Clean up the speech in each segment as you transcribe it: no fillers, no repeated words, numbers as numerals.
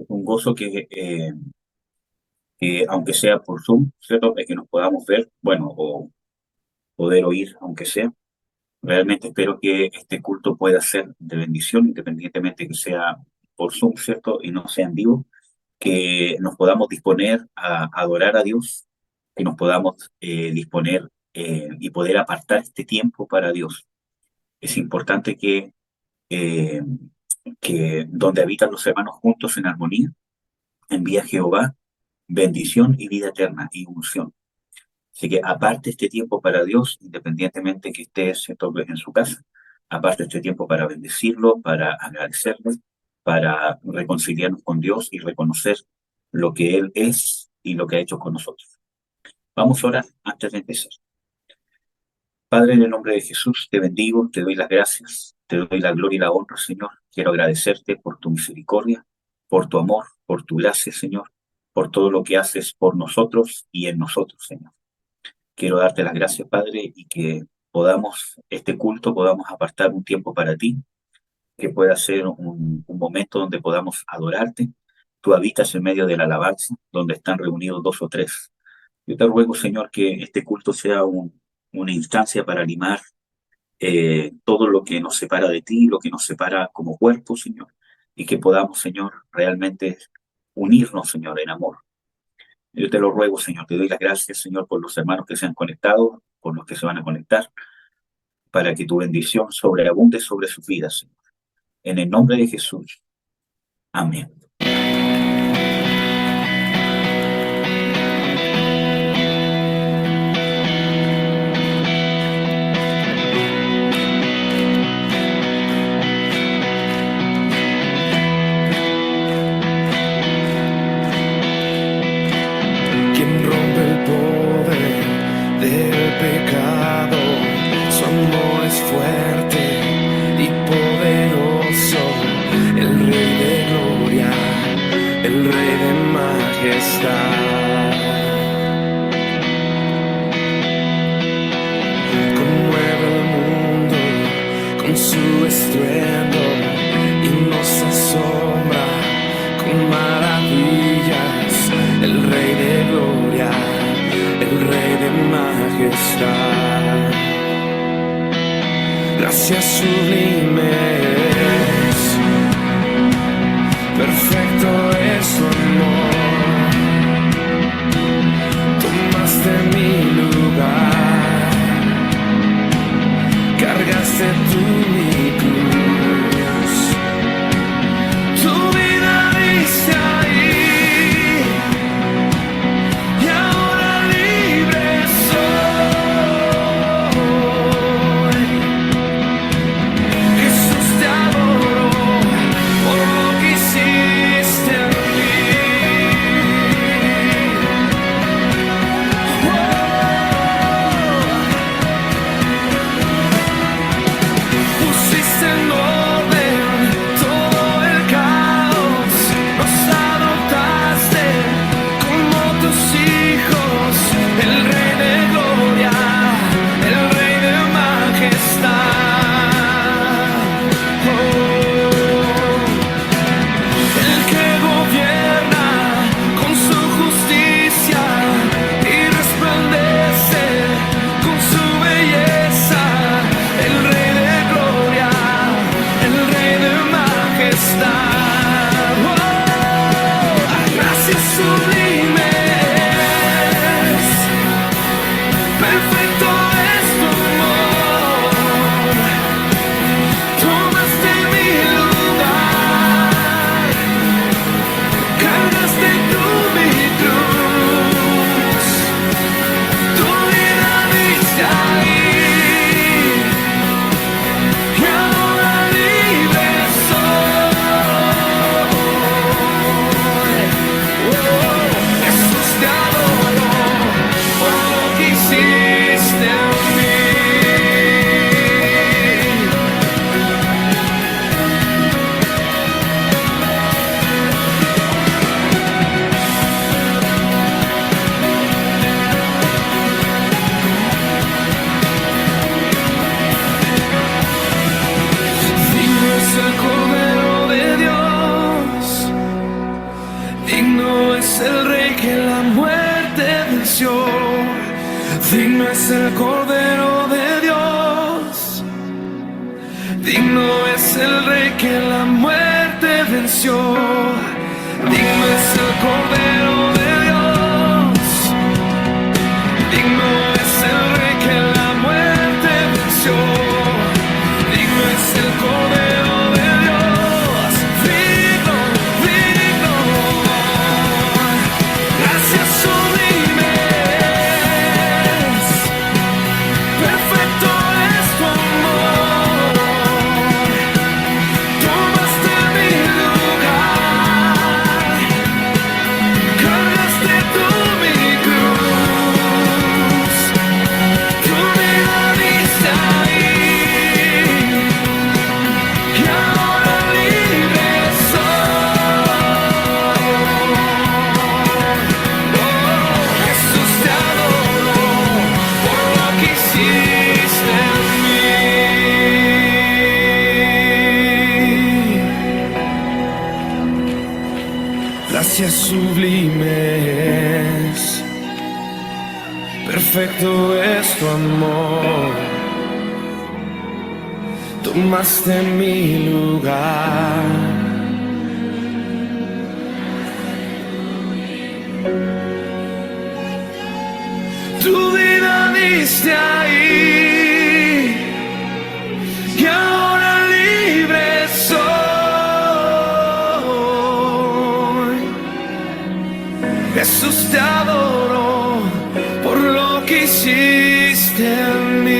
un gozo que aunque sea por Zoom, ¿cierto? Es que nos podamos ver, bueno, o poder oír, aunque sea. Realmente espero que este culto pueda ser de bendición, independientemente que sea por Zoom, ¿cierto? Y no sea en vivo, que nos podamos disponer a adorar a Dios, que nos podamos disponer y poder apartar este tiempo para Dios. Es importante eh, que donde habitan los hermanos juntos en armonía, envía Jehová bendición y vida eterna y unción. Así que aparte este tiempo para Dios, independientemente que esté ¿cierto? En su casa, aparte este tiempo para bendecirlo, para agradecerle, para reconciliarnos con Dios y reconocer lo que Él es y lo que ha hecho con nosotros. Vamos a orar antes de empezar. Padre, en el nombre de Jesús, te bendigo, te doy las gracias, te doy la gloria y la honra, Señor. Quiero agradecerte por tu misericordia, por tu amor, por tu gracia, Señor, por todo lo que haces por nosotros y en nosotros, Señor. Quiero darte las gracias, Padre, y que podamos, este culto, podamos apartar un tiempo para ti, que pueda ser un momento donde podamos adorarte. Tú habitas en medio de la alabanza, donde están reunidos dos o tres. Yo te ruego, Señor, que este culto sea una instancia para animar todo lo que nos separa de ti, lo que nos separa como cuerpo, Señor, y que podamos, Señor, realmente unirnos, Señor, en amor. Yo te lo ruego, Señor, te doy las gracias, Señor, por los hermanos que se han conectado, por los que se van a conectar, para que tu bendición sobreabunde sobre sus vidas, Señor. En el nombre de Jesús. Amén. Quien rompe el poder del pecado, su amor es fuerte y poderoso, el Rey de gloria, el Rey de majestad. Conmueve el mundo con su estruendo y nos asombra con maravillas, el Rey de gloria, el Rey de majestad. Gracias sublimes, perfecto es su amor. Tomaste mi lugar, cargaste tú mi cruz. Tu vida diste ahí, y ahora libre soy. Jesús, te adoro por lo que hiciste en mí. es el Cordero de Dios, digno es el Rey que la muerte venció, digno es el Cordero de Dios, digno es el Rey que la muerte venció, digno es el Cordero de Dios, digno, digno. Gracias sublimes, perfecto es tu amor, tomaste mi lugar, cargaste tú mi cruz, tu vida diste ahí, y ahora libre soy. Jesús, te adoro por lo que hiciste en mí. Gracias sublimes, perfecto es tu amor, tomaste mi lugar. Tu vida diste ahí, y ahora libre soy. Jesús, te adoro por lo que hiciste en mí.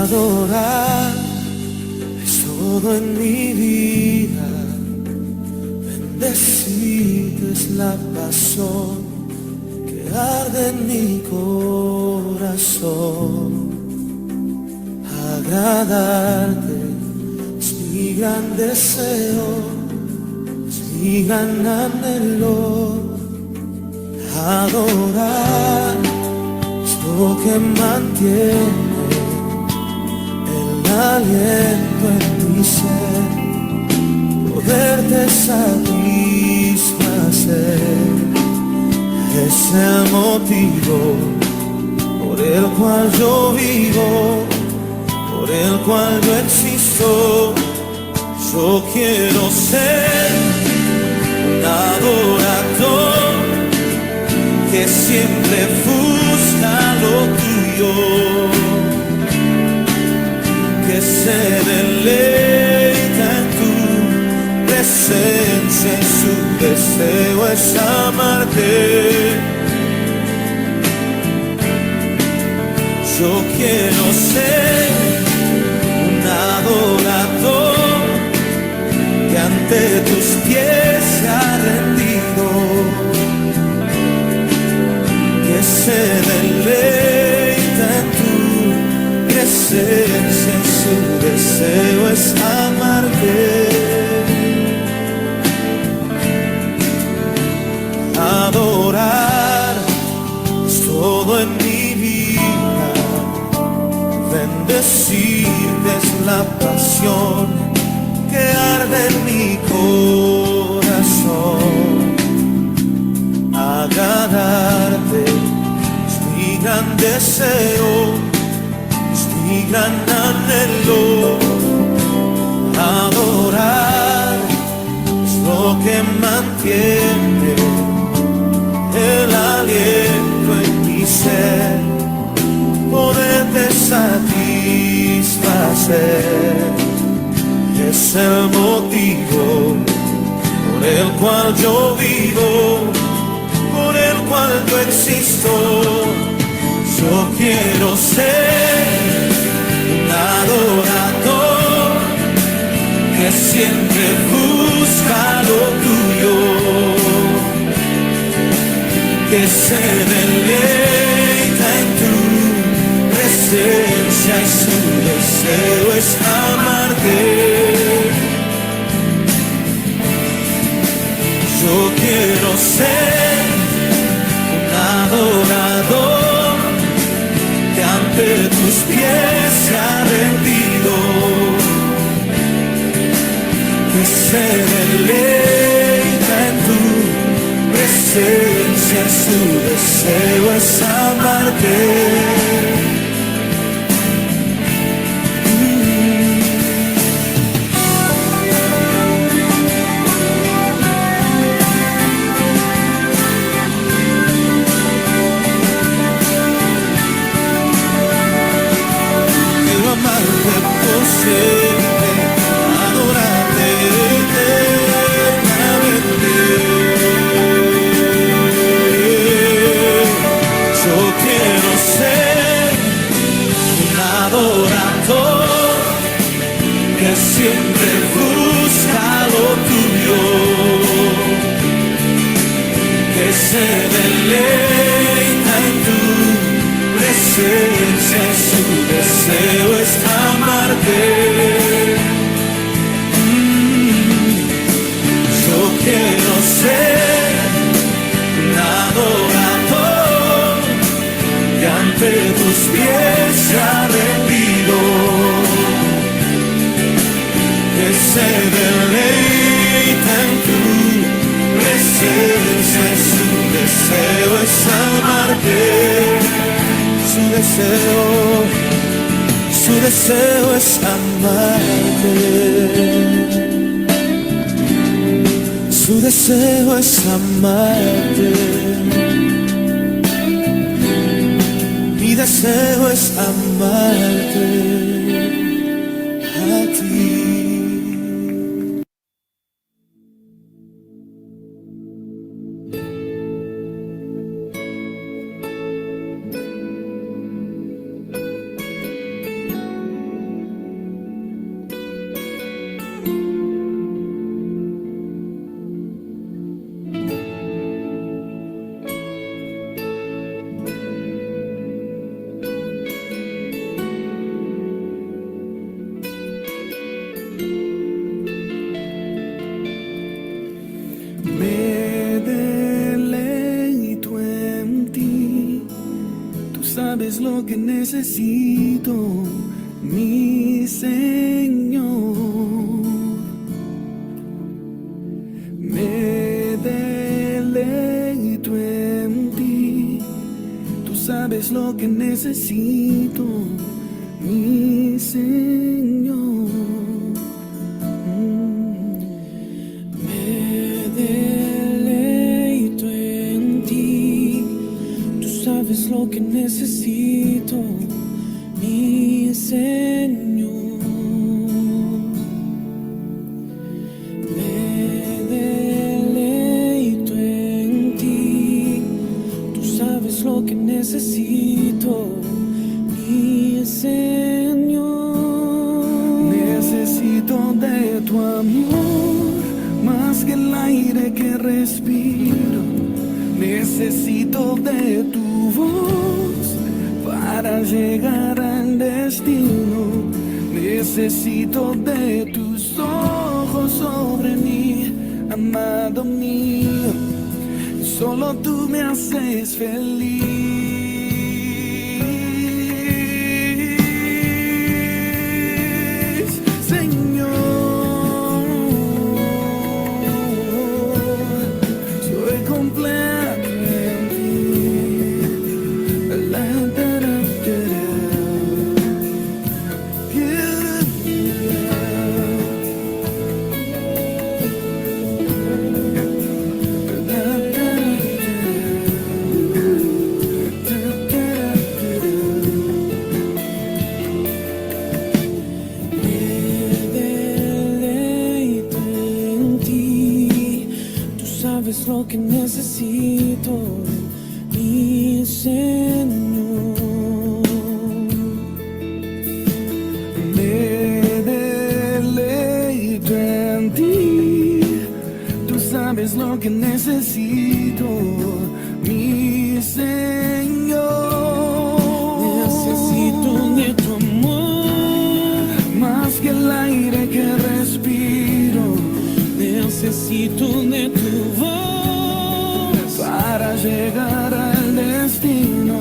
Adorar es todo en mi vida, bendecirte es la pasión que arde en mi corazón. Agradarte es mi gran deseo, es mi gran anhelo. Adorar es lo que mantiene aliento en mi ser, poderte satisfacer. Es el motivo por el cual yo vivo, por el cual yo existo. Yo quiero ser un adorador que siempre busca lo tuyo, que se deleita en tu presencia y su deseo es amarte. Yo quiero ser un adorador que ante tus pies se ha rendido, que se deleita en tu presencia, su deseo es amarte. Adorar es todo en mi vida, bendecirte es la pasión que arde en mi corazón. Agradarte es mi gran deseo, mi gran anhelo. Adorar es lo que mantiene el aliento en mi ser, poderte satisfacer. Es el motivo por el cual yo vivo, por el cual yo existo. Yo quiero ser un adorador que siempre busca lo tuyo, que se deleita en tu presencia y su deseo es amarte. Yo quiero ser un adorador que ante tus pies se ha rendido, que se deleita en tu presencia, su deseo es amarte. Quiero amarte por siempre, adorarte eternamente. Yo quiero ser un adorador que siempre busca lo tuyo, que se deleita en tu presencia, su deseo es amarte. Yo quiero ser un adorador que ante tus pies se ha rendido, que se deleita en tu presencia, su deseo es amarte. Su deseo es amarte. Su Su deseo es amarte. Mi deseo es amarte a ti. Sabes lo que necesito, mi Señor. Me deleito en ti. Tú sabes lo que necesito, mi Señor. Me deleito en ti. Tú sabes lo que necesito, mi Señor. Me deleito en ti. Tú sabes lo que necesito, mi Señor. Necesito de tu amor más que el aire que respiro. Necesito de tu voz para llegar al destino. Necesito de tus ojos sobre mí, amado mío. Solo tú me haces feliz, Señor. Soy completo en ti. La, da, da, da, da. Sabes lo que necesito, mi Señor. Me deleito en ti. Tú sabes lo que necesito, mi Señor. Necesito de tu amor más que el aire que respiro. Necesito de tu voz para llegar al destino.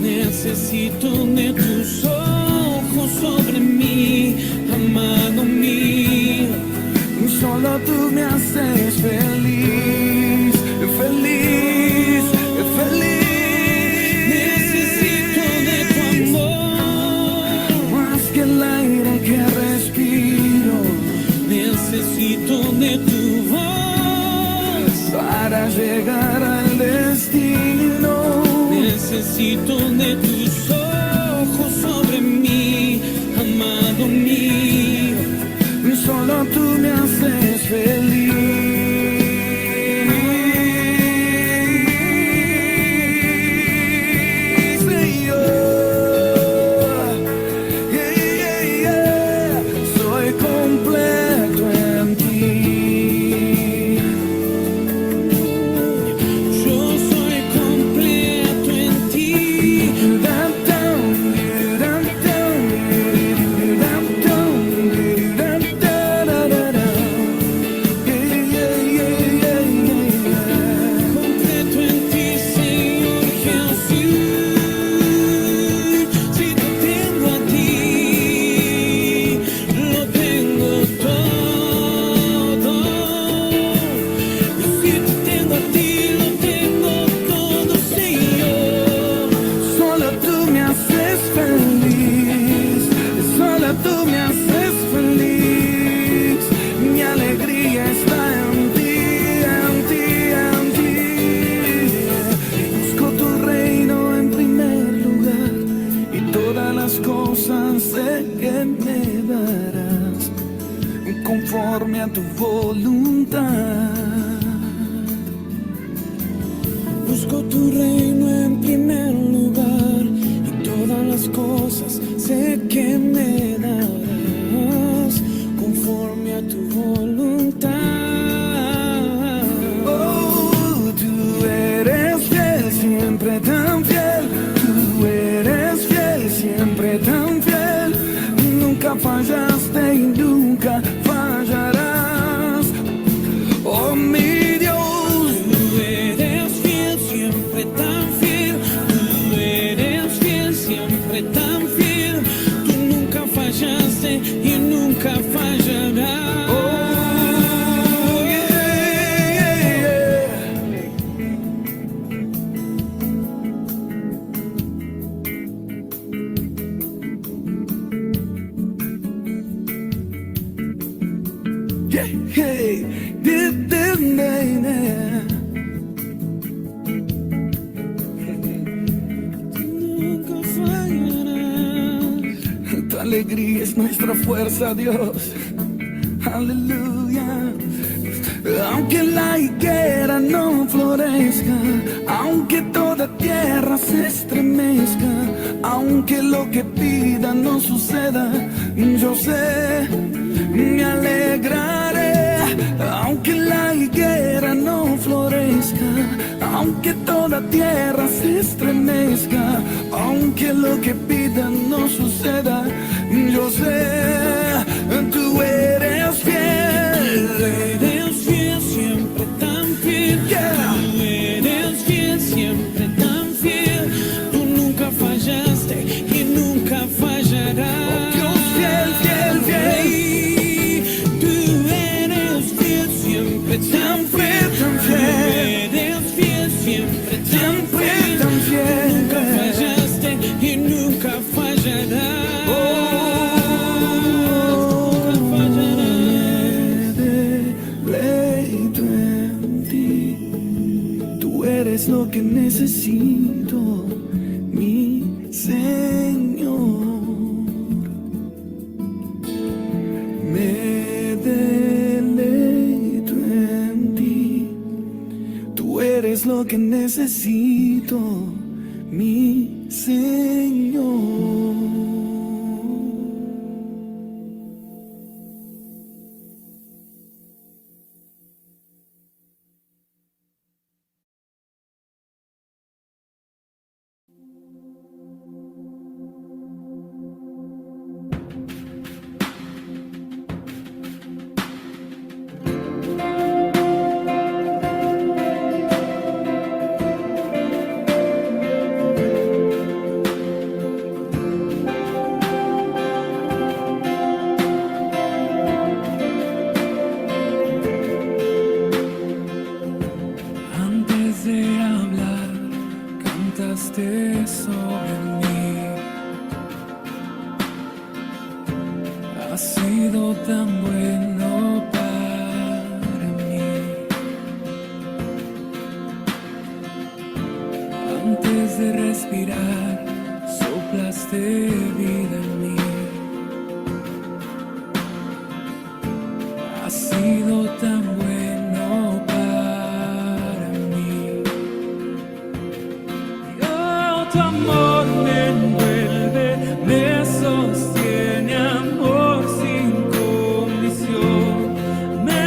Necesito de tus ojos sobre mí, amado mío. Solo tú me haces feliz, feliz, feliz. Necesito de tu amor más que el aire que respiro. Necesito de tu voz para llegar al destino. Necesito de tus ojos sobre mí, amado mío. Solo tú me haces feliz. Da, da, conforme a tu voluntad. Busco tu reino en primer lugar y todas las cosas sé que me darás conforme a tu voluntad. Oh, tú eres fiel, siempre tan fiel. Tú eres fiel, siempre tan fiel. Nunca fallaste y nunca fallarás. Oh, mi Dios. Y nunca fallará. Oh, yeah, yeah. Yeah, hey, nunca fallarás. Tu alegría es nuestra fuerza, Dios. Aleluya. Aunque la higuera no florezca, aunque toda tierra se estremezca, aunque lo que pida no suceda, yo sé, me alegraré. Aunque la higuera no florezca, aunque toda tierra se estremezca, aunque lo que pida no suceda, yo sé, tú eres fiel. Tú eres fiel, siempre tan fiel. Yeah. Tú eres fiel, siempre tan fiel. Tú nunca fallaste y nunca fallarás. Oh, Dios fiel, fiel, fiel. Tú eres fiel, siempre tan fiel, tan fiel. Tú eres fiel, siempre tan fiel, tan fiel. Nunca fallaste y nunca fallarás. Es lo que necesito, mi Señor. Me deleito en ti. Tú eres lo que necesito, mi Señor. Sobre mí, has sido tan bueno para mí. Antes de respirar, soplaste vida en mí. Has sido tan bueno para mí. Tu amor me envuelve, me sostiene, amor sin condición. Me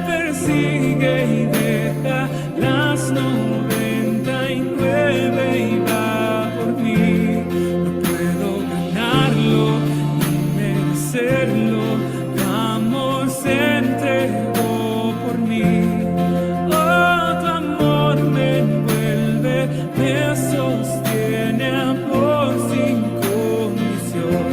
persigue y deja las 99 y va por mí. No puedo ganarlo ni merecerlo, tu amor se entregó por mí. Oh, tu amor me envuelve, me sostiene, amor sin condición.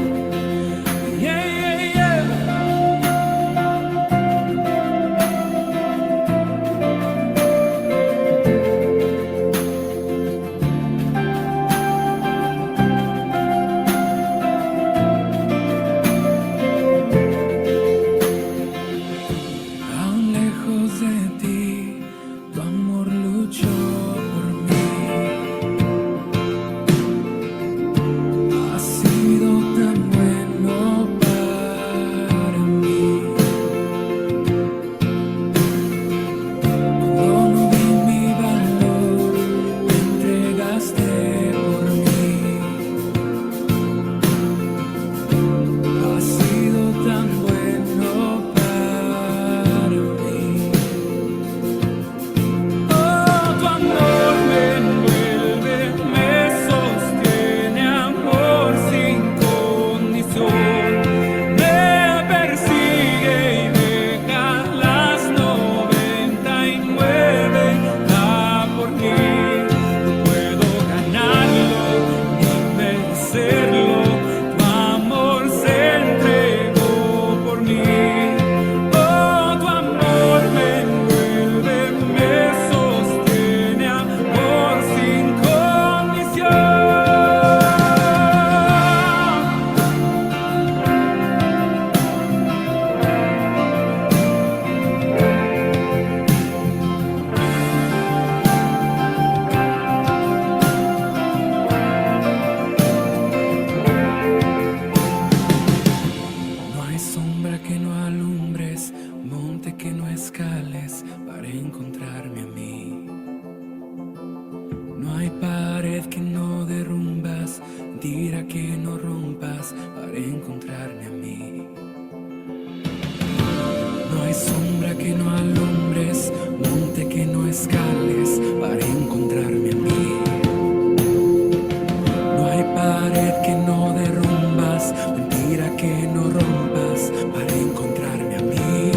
pared que no derrumbas, tira que no rompas para encontrarme a mí. No hay sombra que no alumbres, monte que no escales para encontrarme a mí. No hay pared que no derrumbas, mentira que no rompas para encontrarme a mí.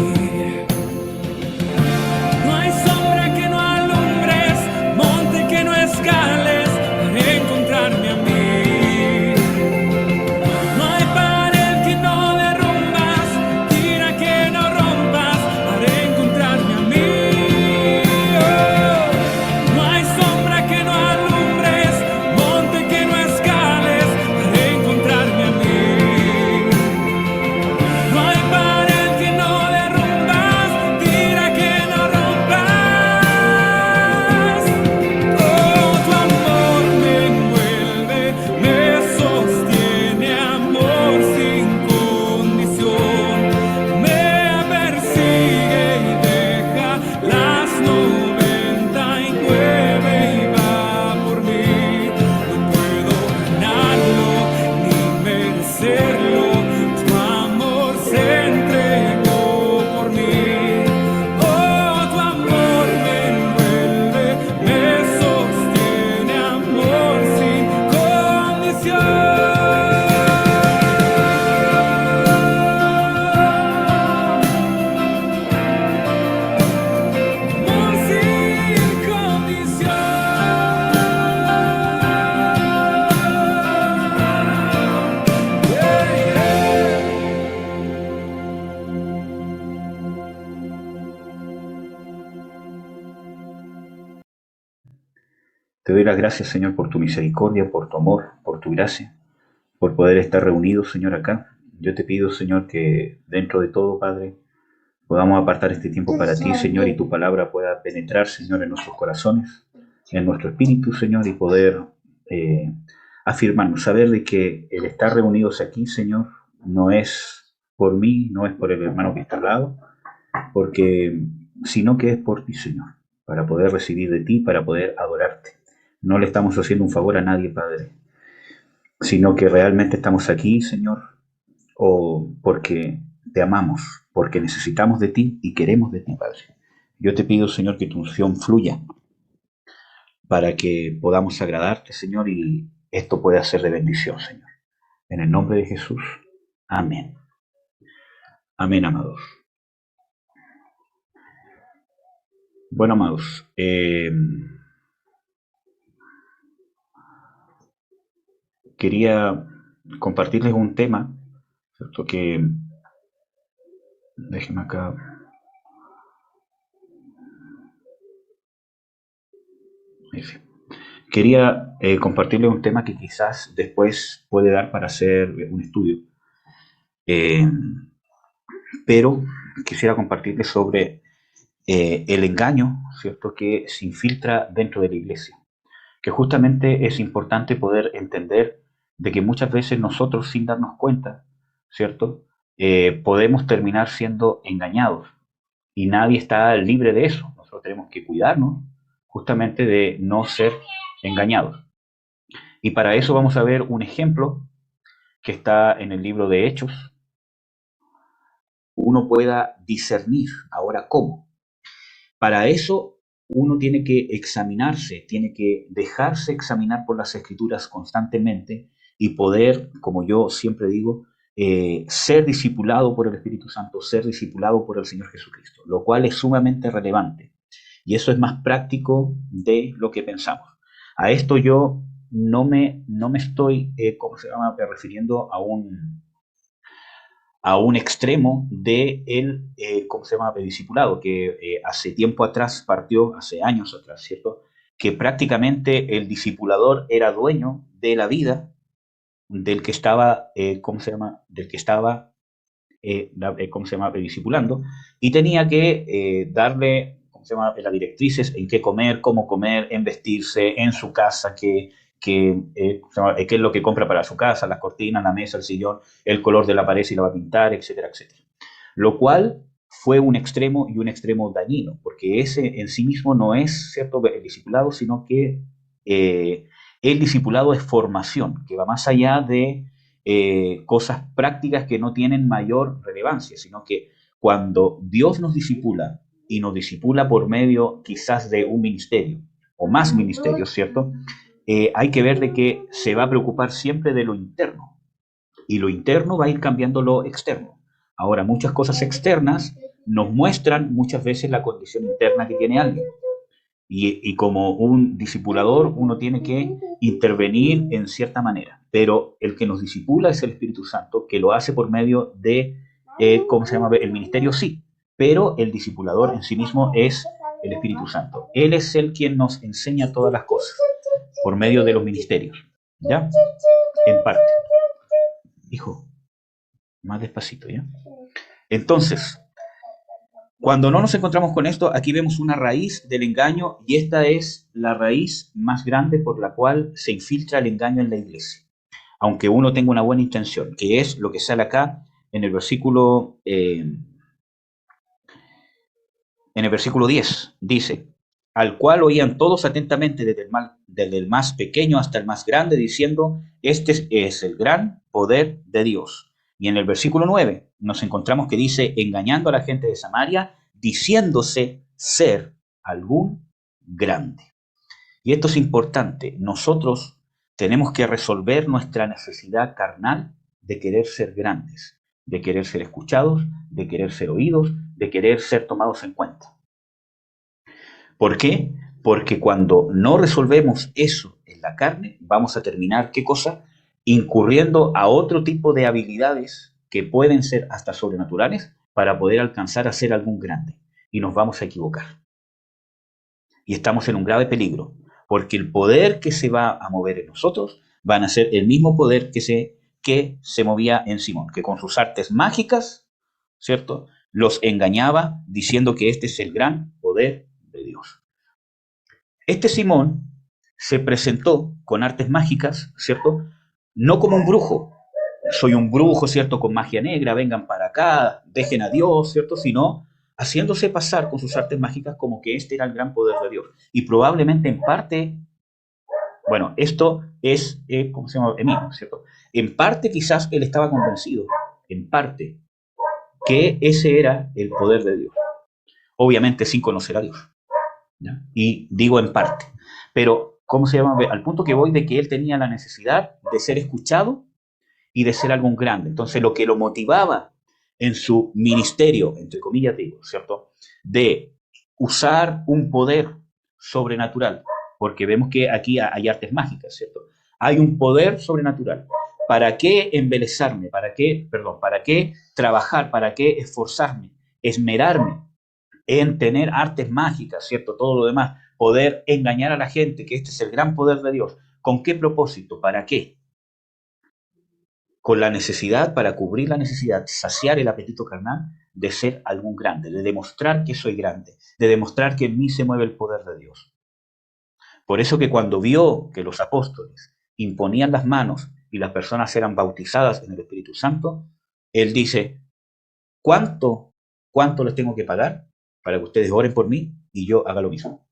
No hay sombra que no alumbres, monte que no escales para encontrarme a mí. No hay pared que no derrumbas, tira que no rompas para encontrarme a mí. Oh, no hay sombra que no alumbres, monte que no escales para encontrarme a mí. No hay pared que no derrumbas, tira que no rompas. Oh, tu amor me envuelve, me sostiene, amor sin condición. Me persigue y deja las 99 y va por mí. No puedo ganarlo ni merecerlo. Tu amor se entregó por mí. Oh, tu amor me envuelve, me sostiene, amor sin condición. Amor sin condición. Yeah, yeah. Te doy las gracias, Señor, por tu misericordia, por tu amor, por tu gracia, por poder estar reunidos, Señor, acá. Yo te pido, Señor, que dentro de todo, Padre, podamos apartar este tiempo para ti, Señor, y tu palabra pueda penetrar, Señor, en nuestros corazones, en nuestro espíritu, Señor, y poder eh, afirmarnos, saber de que el estar reunidos aquí, Señor, no es por mí, no es por el hermano que está al lado, porque sino que es por ti, Señor, para poder recibir de ti, para poder adorarte. No le estamos haciendo un favor a nadie, Padre, sino que realmente estamos aquí, Señor, o porque te amamos, porque necesitamos de ti y queremos de ti, Padre. Yo te pido, Señor, que tu unción fluya para que podamos agradarte, Señor, y esto pueda ser de bendición, Señor. En el nombre de Jesús. Amén. Amén, amados. Bueno, amados, quería compartirles un tema, ¿cierto? Que, déjenme acá. Quería compartirles un tema que quizás después puede dar para hacer un estudio, eh, pero quisiera compartirles sobre el engaño, ¿cierto?, que se infiltra dentro de la iglesia, que justamente es importante poder entender de que muchas veces nosotros, sin darnos cuenta, ¿cierto?, podemos terminar siendo engañados y nadie está libre de eso. Nosotros tenemos que cuidarnos justamente de no ser engañados. Y para eso vamos a ver un ejemplo que está en el libro de Hechos. Uno pueda discernir. Ahora, ¿cómo? Para eso uno tiene que examinarse, tiene que dejarse examinar por las escrituras constantemente y poder, como yo siempre digo, ser discipulado por el Espíritu Santo, ser discipulado por el Señor Jesucristo, lo cual es sumamente relevante. Y eso es más práctico de lo que pensamos. A esto yo no me estoy, ¿cómo se llama?, refiriendo a un extremo de el, ¿cómo se llama?, discipulado, que hace tiempo atrás partió, hace años atrás, ¿cierto?, que prácticamente el discipulador era dueño de la vida del que estaba, ¿cómo se llama?, del que estaba, ¿cómo se llama?, discipulando, y tenía que darle, ¿cómo se llama?, las directrices en qué comer, cómo comer, en vestirse, en su casa, qué es lo que compra para su casa, las cortinas, la mesa, el sillón, el color de la pared si la va a pintar, etcétera, etcétera. Lo cual fue un extremo y un extremo dañino, porque ese en sí mismo no es, ¿cierto?, el discipulado, sino que El discipulado es formación, que va más allá de cosas prácticas que no tienen mayor relevancia, sino que cuando Dios nos disipula y nos disipula por medio quizás de un ministerio o más ministerios, ¿cierto? Hay que ver de que se va a preocupar siempre de lo interno y lo interno va a ir cambiando lo externo. Ahora, muchas cosas externas nos muestran muchas veces la condición interna que tiene alguien. Y como un discipulador, uno tiene que intervenir en cierta manera. Pero el que nos disipula es el Espíritu Santo, que lo hace por medio de, ¿cómo se llama? El ministerio, sí. Pero el discipulador en sí mismo es el Espíritu Santo. Él es el quien nos enseña todas las cosas por medio de los ministerios. ¿Ya? En parte. Hijo, más despacito, ¿ya? Entonces, cuando no nos encontramos con esto, aquí vemos una raíz del engaño y esta es la raíz más grande por la cual se infiltra el engaño en la iglesia. Aunque uno tenga una buena intención, que es lo que sale acá en el versículo, en el versículo 10. Dice, al cual oían todos atentamente desde el más pequeño hasta el más grande, diciendo, este es el gran poder de Dios. Y en el versículo 9 nos encontramos que dice, engañando a la gente de Samaria, diciéndose ser algún grande. Y esto es importante. Nosotros tenemos que resolver nuestra necesidad carnal de querer ser grandes, de querer ser escuchados, de querer ser oídos, de querer ser tomados en cuenta. ¿Por qué? Porque cuando no resolvemos eso en la carne, vamos a terminar, ¿qué cosa? Incurriendo a otro tipo de habilidades que pueden ser hasta sobrenaturales para poder alcanzar a ser algún grande. Y nos vamos a equivocar. Y estamos en un grave peligro, porque el poder que se va a mover en nosotros van a ser el mismo poder que se movía en Simón, que con sus artes mágicas, ¿cierto? Los engañaba diciendo que este es el gran poder de Dios. Este Simón se presentó con artes mágicas, ¿cierto? No como un brujo, soy un brujo, ¿cierto? Con magia negra, vengan para acá, dejen a Dios, ¿cierto? Sino haciéndose pasar con sus artes mágicas como que este era el gran poder de Dios. Y probablemente en parte, bueno, esto es, ¿cómo se llama? Emilio, ¿cierto? En parte quizás él estaba convencido, en parte, que ese era el poder de Dios. Obviamente sin conocer a Dios. ¿Ya? Y digo en parte. Pero, ¿cómo se llama? Al punto que voy de que él tenía la necesidad de ser escuchado y de ser algún grande. Entonces, lo que lo motivaba en su ministerio, entre comillas digo, ¿cierto? De usar un poder sobrenatural, porque vemos que aquí hay artes mágicas, ¿cierto? Hay un poder sobrenatural. ¿Para qué embelezarme? ¿Para qué trabajar? ¿Para qué esforzarme? Esmerarme en tener artes mágicas, ¿cierto? Todo lo demás, poder engañar a la gente que este es el gran poder de Dios. ¿Con qué propósito? ¿Para qué? Con la necesidad, para cubrir la necesidad, saciar el apetito carnal de ser algún grande, de demostrar que soy grande, de demostrar que en mí se mueve el poder de Dios. Por eso que cuando vio que los apóstoles imponían las manos y las personas eran bautizadas en el Espíritu Santo, él dice, ¿cuánto les tengo que pagar para que ustedes oren por mí y yo haga lo mismo?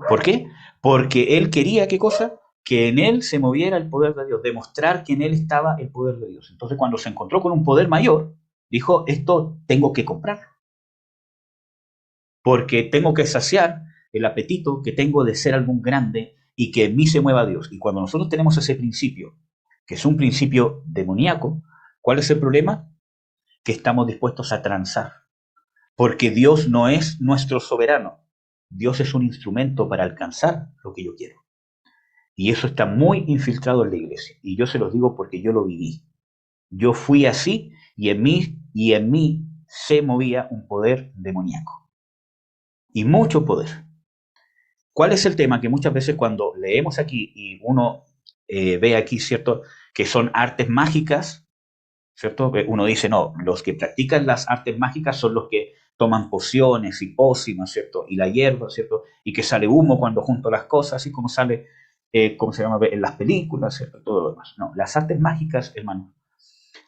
¿Por qué? Porque él quería, ¿qué cosa? Que en él se moviera el poder de Dios, demostrar que en él estaba el poder de Dios. Entonces, cuando se encontró con un poder mayor, dijo, esto tengo que comprar, porque tengo que saciar el apetito que tengo de ser algún grande y que en mí se mueva Dios. Y cuando nosotros tenemos ese principio, que es un principio demoníaco, ¿cuál es el problema? Que estamos dispuestos a transar, porque Dios no es nuestro soberano. Dios es un instrumento para alcanzar lo que yo quiero. Y eso está muy infiltrado en la iglesia. Y yo se los digo porque yo lo viví. Yo fui así y en mí se movía un poder demoníaco. Y mucho poder. ¿Cuál es el tema? Que muchas veces cuando leemos aquí y uno ve aquí, ¿cierto? Que son artes mágicas, ¿cierto? Uno dice, no, los que practican las artes mágicas son los que toman pociones y pócimas, ¿cierto? Y la hierba, ¿cierto? Y que sale humo cuando junto las cosas, así como sale, ¿cómo se llama? En las películas, ¿cierto? Todo lo demás. No, las artes mágicas, hermano,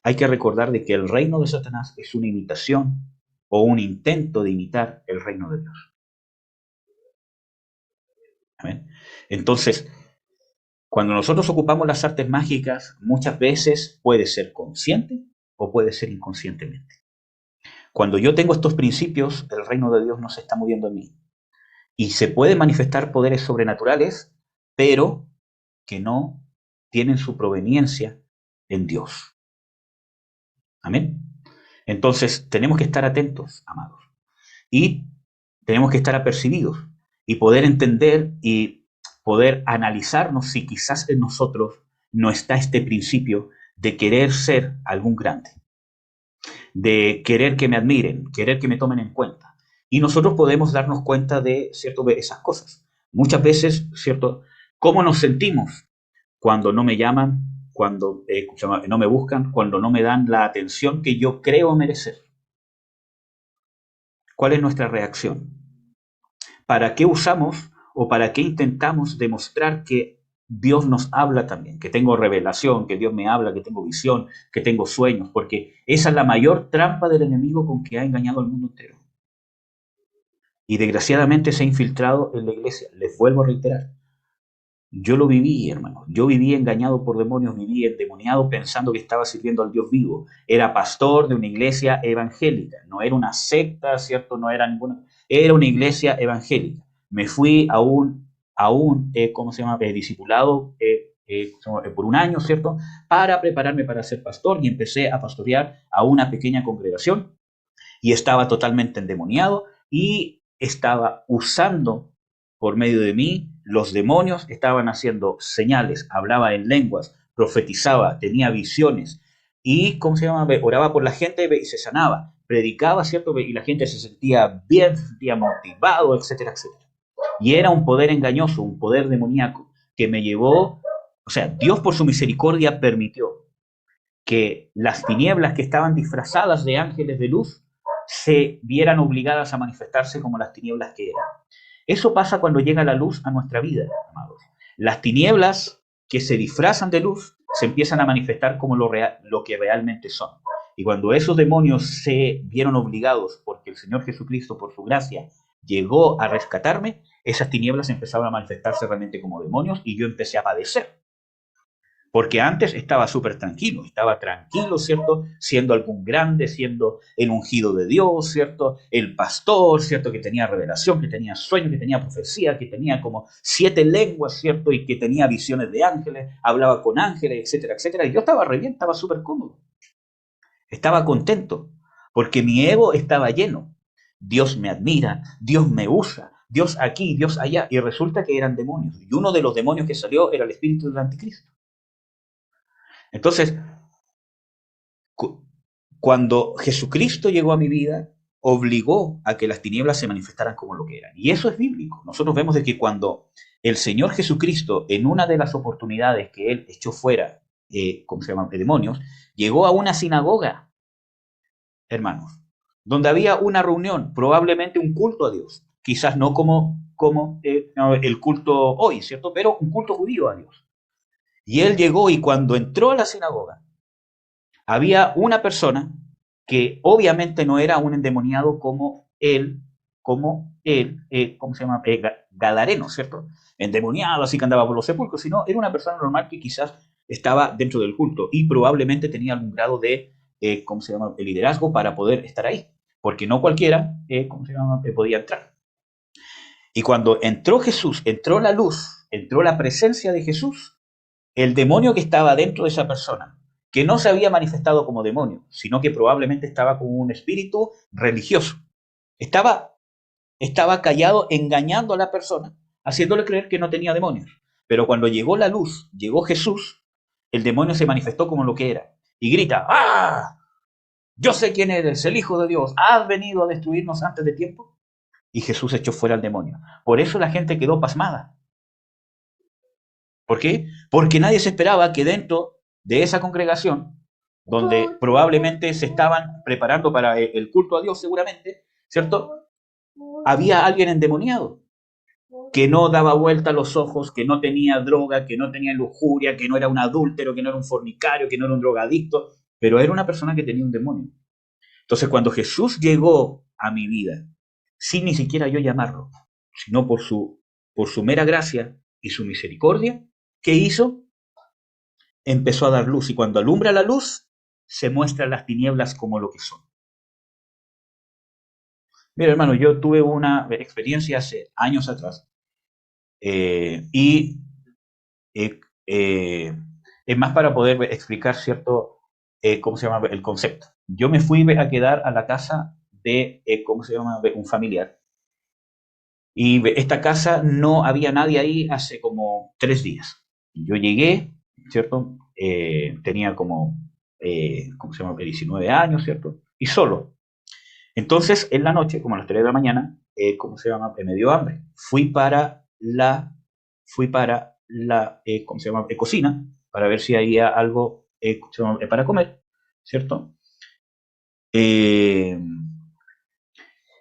hay que recordar de que el reino de Satanás es una imitación o un intento de imitar el reino de Dios. ¿Amén? Entonces, Cuando nosotros ocupamos las artes mágicas, muchas veces puede ser consciente o puede ser inconscientemente. Cuando yo tengo estos principios, el reino de Dios no se está moviendo en mí. Y se pueden manifestar poderes sobrenaturales, pero que no tienen su proveniencia en Dios. Amén. Entonces, tenemos que estar atentos, amados. Y tenemos que estar apercibidos y poder entender y poder analizarnos si quizás en nosotros no está este principio de querer ser algún grande, de querer que me admiren, querer que me tomen en cuenta. Y nosotros podemos darnos cuenta de, ¿cierto?, de esas cosas. Muchas veces, ¿cierto?, cómo nos sentimos cuando no me llaman, cuando no me buscan, cuando no me dan la atención que yo creo merecer. ¿Cuál es nuestra reacción? ¿Para qué usamos o para qué intentamos demostrar que Dios nos habla también? Que tengo revelación, que Dios me habla, que tengo visión, que tengo sueños, porque esa es la mayor trampa del enemigo con que ha engañado al mundo entero. Y desgraciadamente se ha infiltrado en la iglesia. Les vuelvo a reiterar. Yo lo viví, hermano. Yo viví engañado por demonios, viví endemoniado pensando que estaba sirviendo al Dios vivo. Era pastor de una iglesia evangélica. No era una secta, ¿cierto? No era ninguna. Era una iglesia evangélica. Me fui a un ¿cómo se llama? Discipulado por un año, ¿cierto? Para prepararme para ser pastor y empecé a pastorear a una pequeña congregación y estaba totalmente endemoniado y estaba usando por medio de mí, los demonios estaban haciendo señales, hablaba en lenguas, profetizaba, tenía visiones y, ¿cómo se llama? Oraba por la gente y se sanaba, predicaba, ¿cierto? Y la gente se sentía bien, se sentía motivado, etcétera, etcétera. Y era un poder engañoso, un poder demoníaco que me llevó, o sea, Dios por su misericordia permitió que las tinieblas que estaban disfrazadas de ángeles de luz se vieran obligadas a manifestarse como las tinieblas que eran. Eso pasa cuando llega la luz a nuestra vida, amados. Las tinieblas que se disfrazan de luz se empiezan a manifestar como lo que realmente son. Y cuando esos demonios se vieron obligados, porque el Señor Jesucristo, por su gracia, llegó a rescatarme, esas tinieblas empezaron a manifestarse realmente como demonios y yo empecé a padecer. Porque antes estaba súper tranquilo, ¿cierto? Siendo algún grande, siendo el ungido de Dios, ¿cierto? El pastor, ¿cierto? Que tenía revelación, que tenía sueños, que tenía profecía, que tenía como 7 lenguas, ¿cierto? Y que tenía visiones de ángeles, hablaba con ángeles, etcétera, etcétera. Y yo estaba re bien, estaba súper cómodo. Estaba contento, porque mi ego estaba lleno. Dios me admira, Dios me usa, Dios aquí, Dios allá. Y resulta que eran demonios. Y uno de los demonios que salió era el espíritu del anticristo. Entonces, cuando Jesucristo llegó a mi vida, obligó a que las tinieblas se manifestaran como lo que eran. Y eso es bíblico. Nosotros vemos de que cuando el Señor Jesucristo, en una de las oportunidades que Él echó fuera, ¿cómo se llama?, demonios, llegó a una sinagoga, hermanos, donde había una reunión, probablemente un culto a Dios. Quizás no como el culto hoy, ¿cierto? Pero un culto judío a Dios. Y Él llegó y cuando entró a la sinagoga, había una persona que obviamente no era un endemoniado como él, ¿cómo se llama? Gadareno, ¿cierto? Endemoniado, así que andaba por los sepulcros, sino era una persona normal que quizás estaba dentro del culto y probablemente tenía algún grado de, ¿cómo se llama?, de liderazgo para poder estar ahí, porque no cualquiera, ¿cómo se llama?, podía entrar. Y cuando entró Jesús, entró la luz, entró la presencia de Jesús, el demonio que estaba dentro de esa persona, que no se había manifestado como demonio, sino que probablemente estaba como un espíritu religioso. Estaba callado, engañando a la persona, haciéndole creer que no tenía demonios. Pero cuando llegó la luz, llegó Jesús, el demonio se manifestó como lo que era. Y grita, ¡ah! Yo sé quién eres, el Hijo de Dios. ¿Has venido a destruirnos antes de tiempo? Y Jesús echó fuera al demonio. Por eso la gente quedó pasmada. ¿Por qué? Porque nadie se esperaba que dentro de esa congregación, donde probablemente se estaban preparando para el culto a Dios seguramente, ¿cierto? Había alguien endemoniado, que no daba vuelta a los ojos, que no tenía droga, que no tenía lujuria, que no era un adúltero, que no era un fornicario, que no era un drogadicto, pero era una persona que tenía un demonio. Entonces cuando Jesús llegó a mi vida, sin ni siquiera yo llamarlo, sino por su mera gracia y su misericordia, ¿qué hizo? Empezó a dar luz, y cuando alumbra la luz, se muestran las tinieblas como lo que son. Mira, hermano, yo tuve una experiencia hace años atrás, y eh, eh, es más para poder explicar cierto, ¿cómo se llama? El concepto. Yo me fui a quedar a la casa de, ¿cómo se llama? Un familiar. Y esta casa no había nadie ahí hace como 3 días. Yo llegué, ¿cierto? Tenía como, ¿cómo se llama? 19 años, ¿cierto? Y solo. Entonces, en la noche, como a las 3 de la mañana, ¿cómo se llama? Me dio hambre. Fui para la, ¿cómo se llama? Cocina, para ver si había algo ¿cómo se llama? Para comer, ¿cierto? Eh,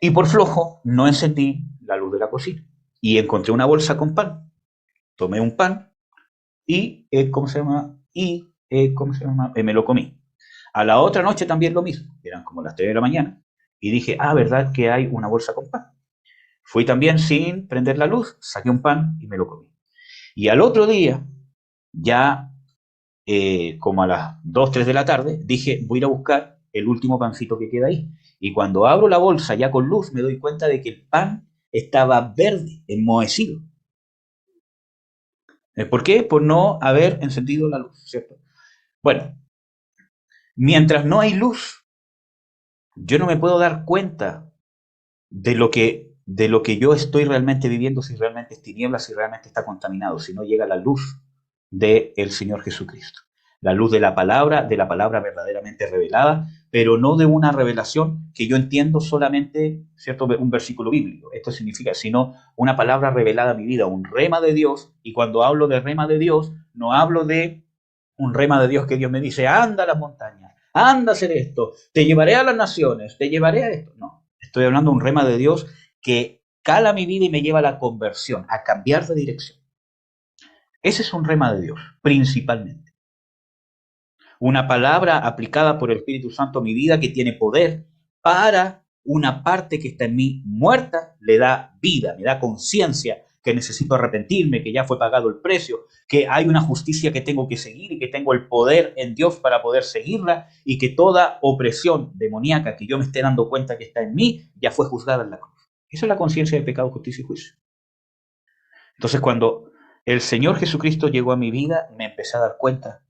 y por flojo, no encendí la luz de la cocina. Y encontré una bolsa con pan. Tomé un pan y, ¿cómo se llama? ¿Cómo se llama? Me lo comí. A la otra noche también lo mismo. Eran como las 3 de la mañana. Y dije, ¿verdad que hay una bolsa con pan? Fui también sin prender la luz, saqué un pan y me lo comí. Y al otro día, ya como a las 2 3 de la tarde, dije, voy a ir a buscar el último pancito que queda ahí. Y cuando abro la bolsa ya con luz, me doy cuenta de que el pan estaba verde, enmohecido. ¿Por qué? Por no haber encendido la luz, ¿cierto? Bueno, mientras no hay luz, yo no me puedo dar cuenta de lo que yo estoy realmente viviendo, si realmente es tiniebla, si realmente está contaminado, si no llega la luz del Señor Jesucristo. La luz de la palabra verdaderamente revelada, pero no de una revelación que yo entiendo solamente, ¿cierto? Un versículo bíblico. Esto significa, sino una palabra revelada a mi vida, un rema de Dios. Y cuando hablo de rema de Dios, no hablo de un rema de Dios que Dios me dice, anda a las montañas, anda a hacer esto, te llevaré a las naciones, te llevaré a esto. No, estoy hablando de un rema de Dios que cala mi vida y me lleva a la conversión, a cambiar de dirección. Ese es un rema de Dios, principalmente. Una palabra aplicada por el Espíritu Santo a mi vida que tiene poder para una parte que está en mí muerta, le da vida, me da conciencia que necesito arrepentirme, que ya fue pagado el precio, que hay una justicia que tengo que seguir y que tengo el poder en Dios para poder seguirla, y que toda opresión demoníaca que yo me esté dando cuenta que está en mí ya fue juzgada en la cruz. Esa es la conciencia de pecado, justicia y juicio. Entonces, cuando el Señor Jesucristo llegó a mi vida, me empecé a dar cuenta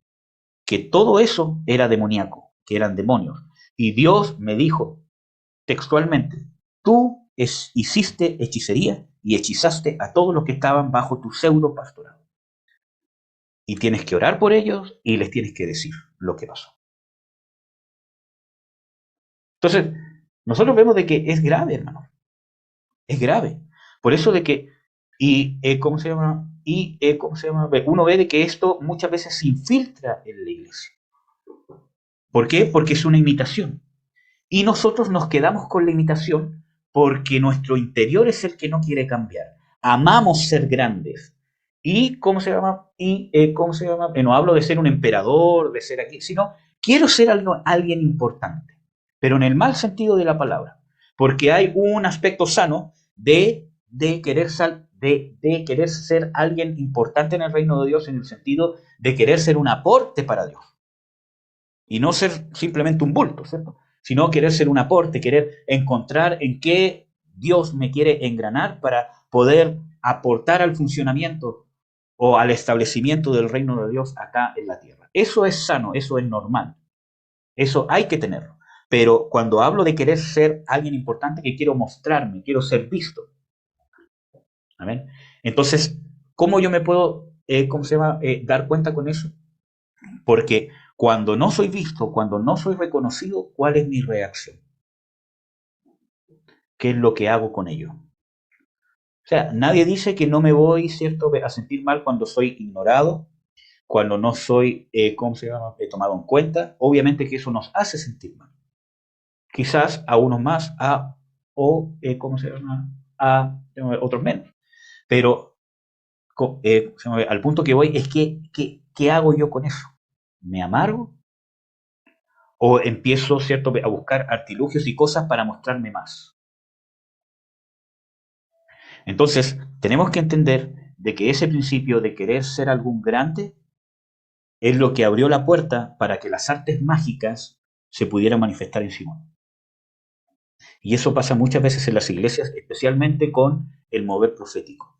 que todo eso era demoníaco, que eran demonios. Y Dios me dijo textualmente, tú hiciste hechicería y hechizaste a todos los que estaban bajo tu pseudo pastorado. Y tienes que orar por ellos y les tienes que decir lo que pasó. Entonces, nosotros vemos de que es grave, hermano. Es grave. Por eso de que, ¿cómo se llama? ¿Cómo se llama? Uno ve de que esto muchas veces se infiltra en la iglesia. ¿Por qué? Porque es una imitación. Y nosotros nos quedamos con la imitación porque nuestro interior es el que no quiere cambiar. Amamos ser grandes. ¿Y cómo se llama? ¿Cómo se llama? No hablo de ser un emperador, de ser aquí, sino quiero ser alguien importante, pero en el mal sentido de la palabra. Porque hay un aspecto sano de querer ser alguien importante en el reino de Dios, en el sentido de querer ser un aporte para Dios. Y no ser simplemente un bulto, ¿cierto? Sino querer ser un aporte, querer encontrar en qué Dios me quiere engranar para poder aportar al funcionamiento o al establecimiento del reino de Dios acá en la tierra. Eso es sano, eso es normal, eso hay que tenerlo. Pero cuando hablo de querer ser alguien importante, que quiero mostrarme, quiero ser visto. ¿Amén? Entonces, ¿cómo yo me puedo, dar cuenta con eso? Porque cuando no soy visto, cuando no soy reconocido, ¿cuál es mi reacción? ¿Qué es lo que hago con ello? O sea, nadie dice que no me voy, ¿cierto?, a sentir mal cuando soy ignorado, cuando no soy, tomado en cuenta. Obviamente que eso nos hace sentir mal. Quizás a unos más, a otros menos. Pero al punto que voy es que, ¿qué hago yo con eso? ¿Me amargo? ¿O empiezo, cierto, a buscar artilugios y cosas para mostrarme más? Entonces, tenemos que entender de que ese principio de querer ser algún grande es lo que abrió la puerta para que las artes mágicas se pudieran manifestar en Simón. Y eso pasa muchas veces en las iglesias, especialmente con el mover profético.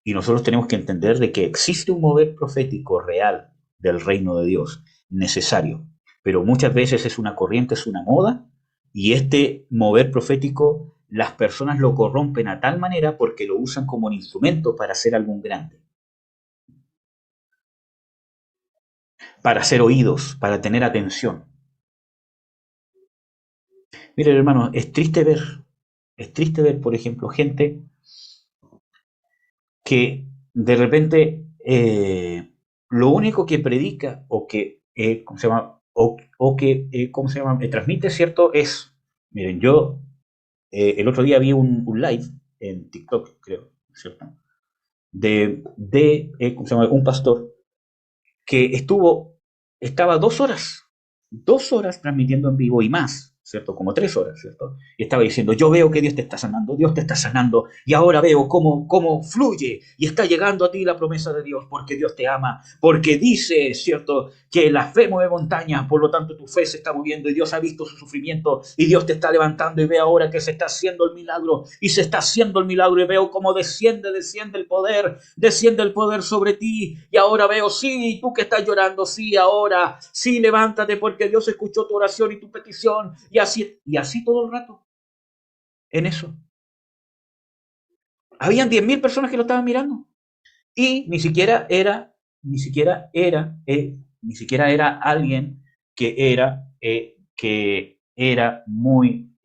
Y nosotros tenemos que entender de que existe un mover profético real del reino de Dios, necesario, pero muchas veces es una corriente, es una moda, y este mover profético las personas lo corrompen a tal manera porque lo usan como un instrumento para hacer algún grande, para ser oídos, para tener atención. Miren, hermanos, es triste ver, por ejemplo, gente que de repente lo único que predica o que, ¿cómo se llama? O que, ¿cómo se llama? Me transmite, ¿cierto? Es, miren, yo el otro día vi un live en TikTok, creo, ¿cierto? ¿Cómo se llama? Un pastor que estaba 2 horas transmitiendo en vivo y más, ¿cierto? Como 3 horas, ¿cierto? Y estaba diciendo, yo veo que Dios te está sanando, y ahora veo cómo fluye y está llegando a ti la promesa de Dios, porque Dios te ama, porque dice, ¿cierto? Que la fe mueve montañas, por lo tanto tu fe se está moviendo y Dios ha visto su sufrimiento y Dios te está levantando y ve ahora que se está haciendo el milagro y se está haciendo el milagro y veo cómo desciende el poder sobre ti y ahora veo, sí, tú que estás llorando, sí, ahora, sí, levántate porque Dios escuchó tu oración y tu petición y así todo el rato, en eso. Habían 10.000 personas que lo estaban mirando y ni siquiera era alguien que era muy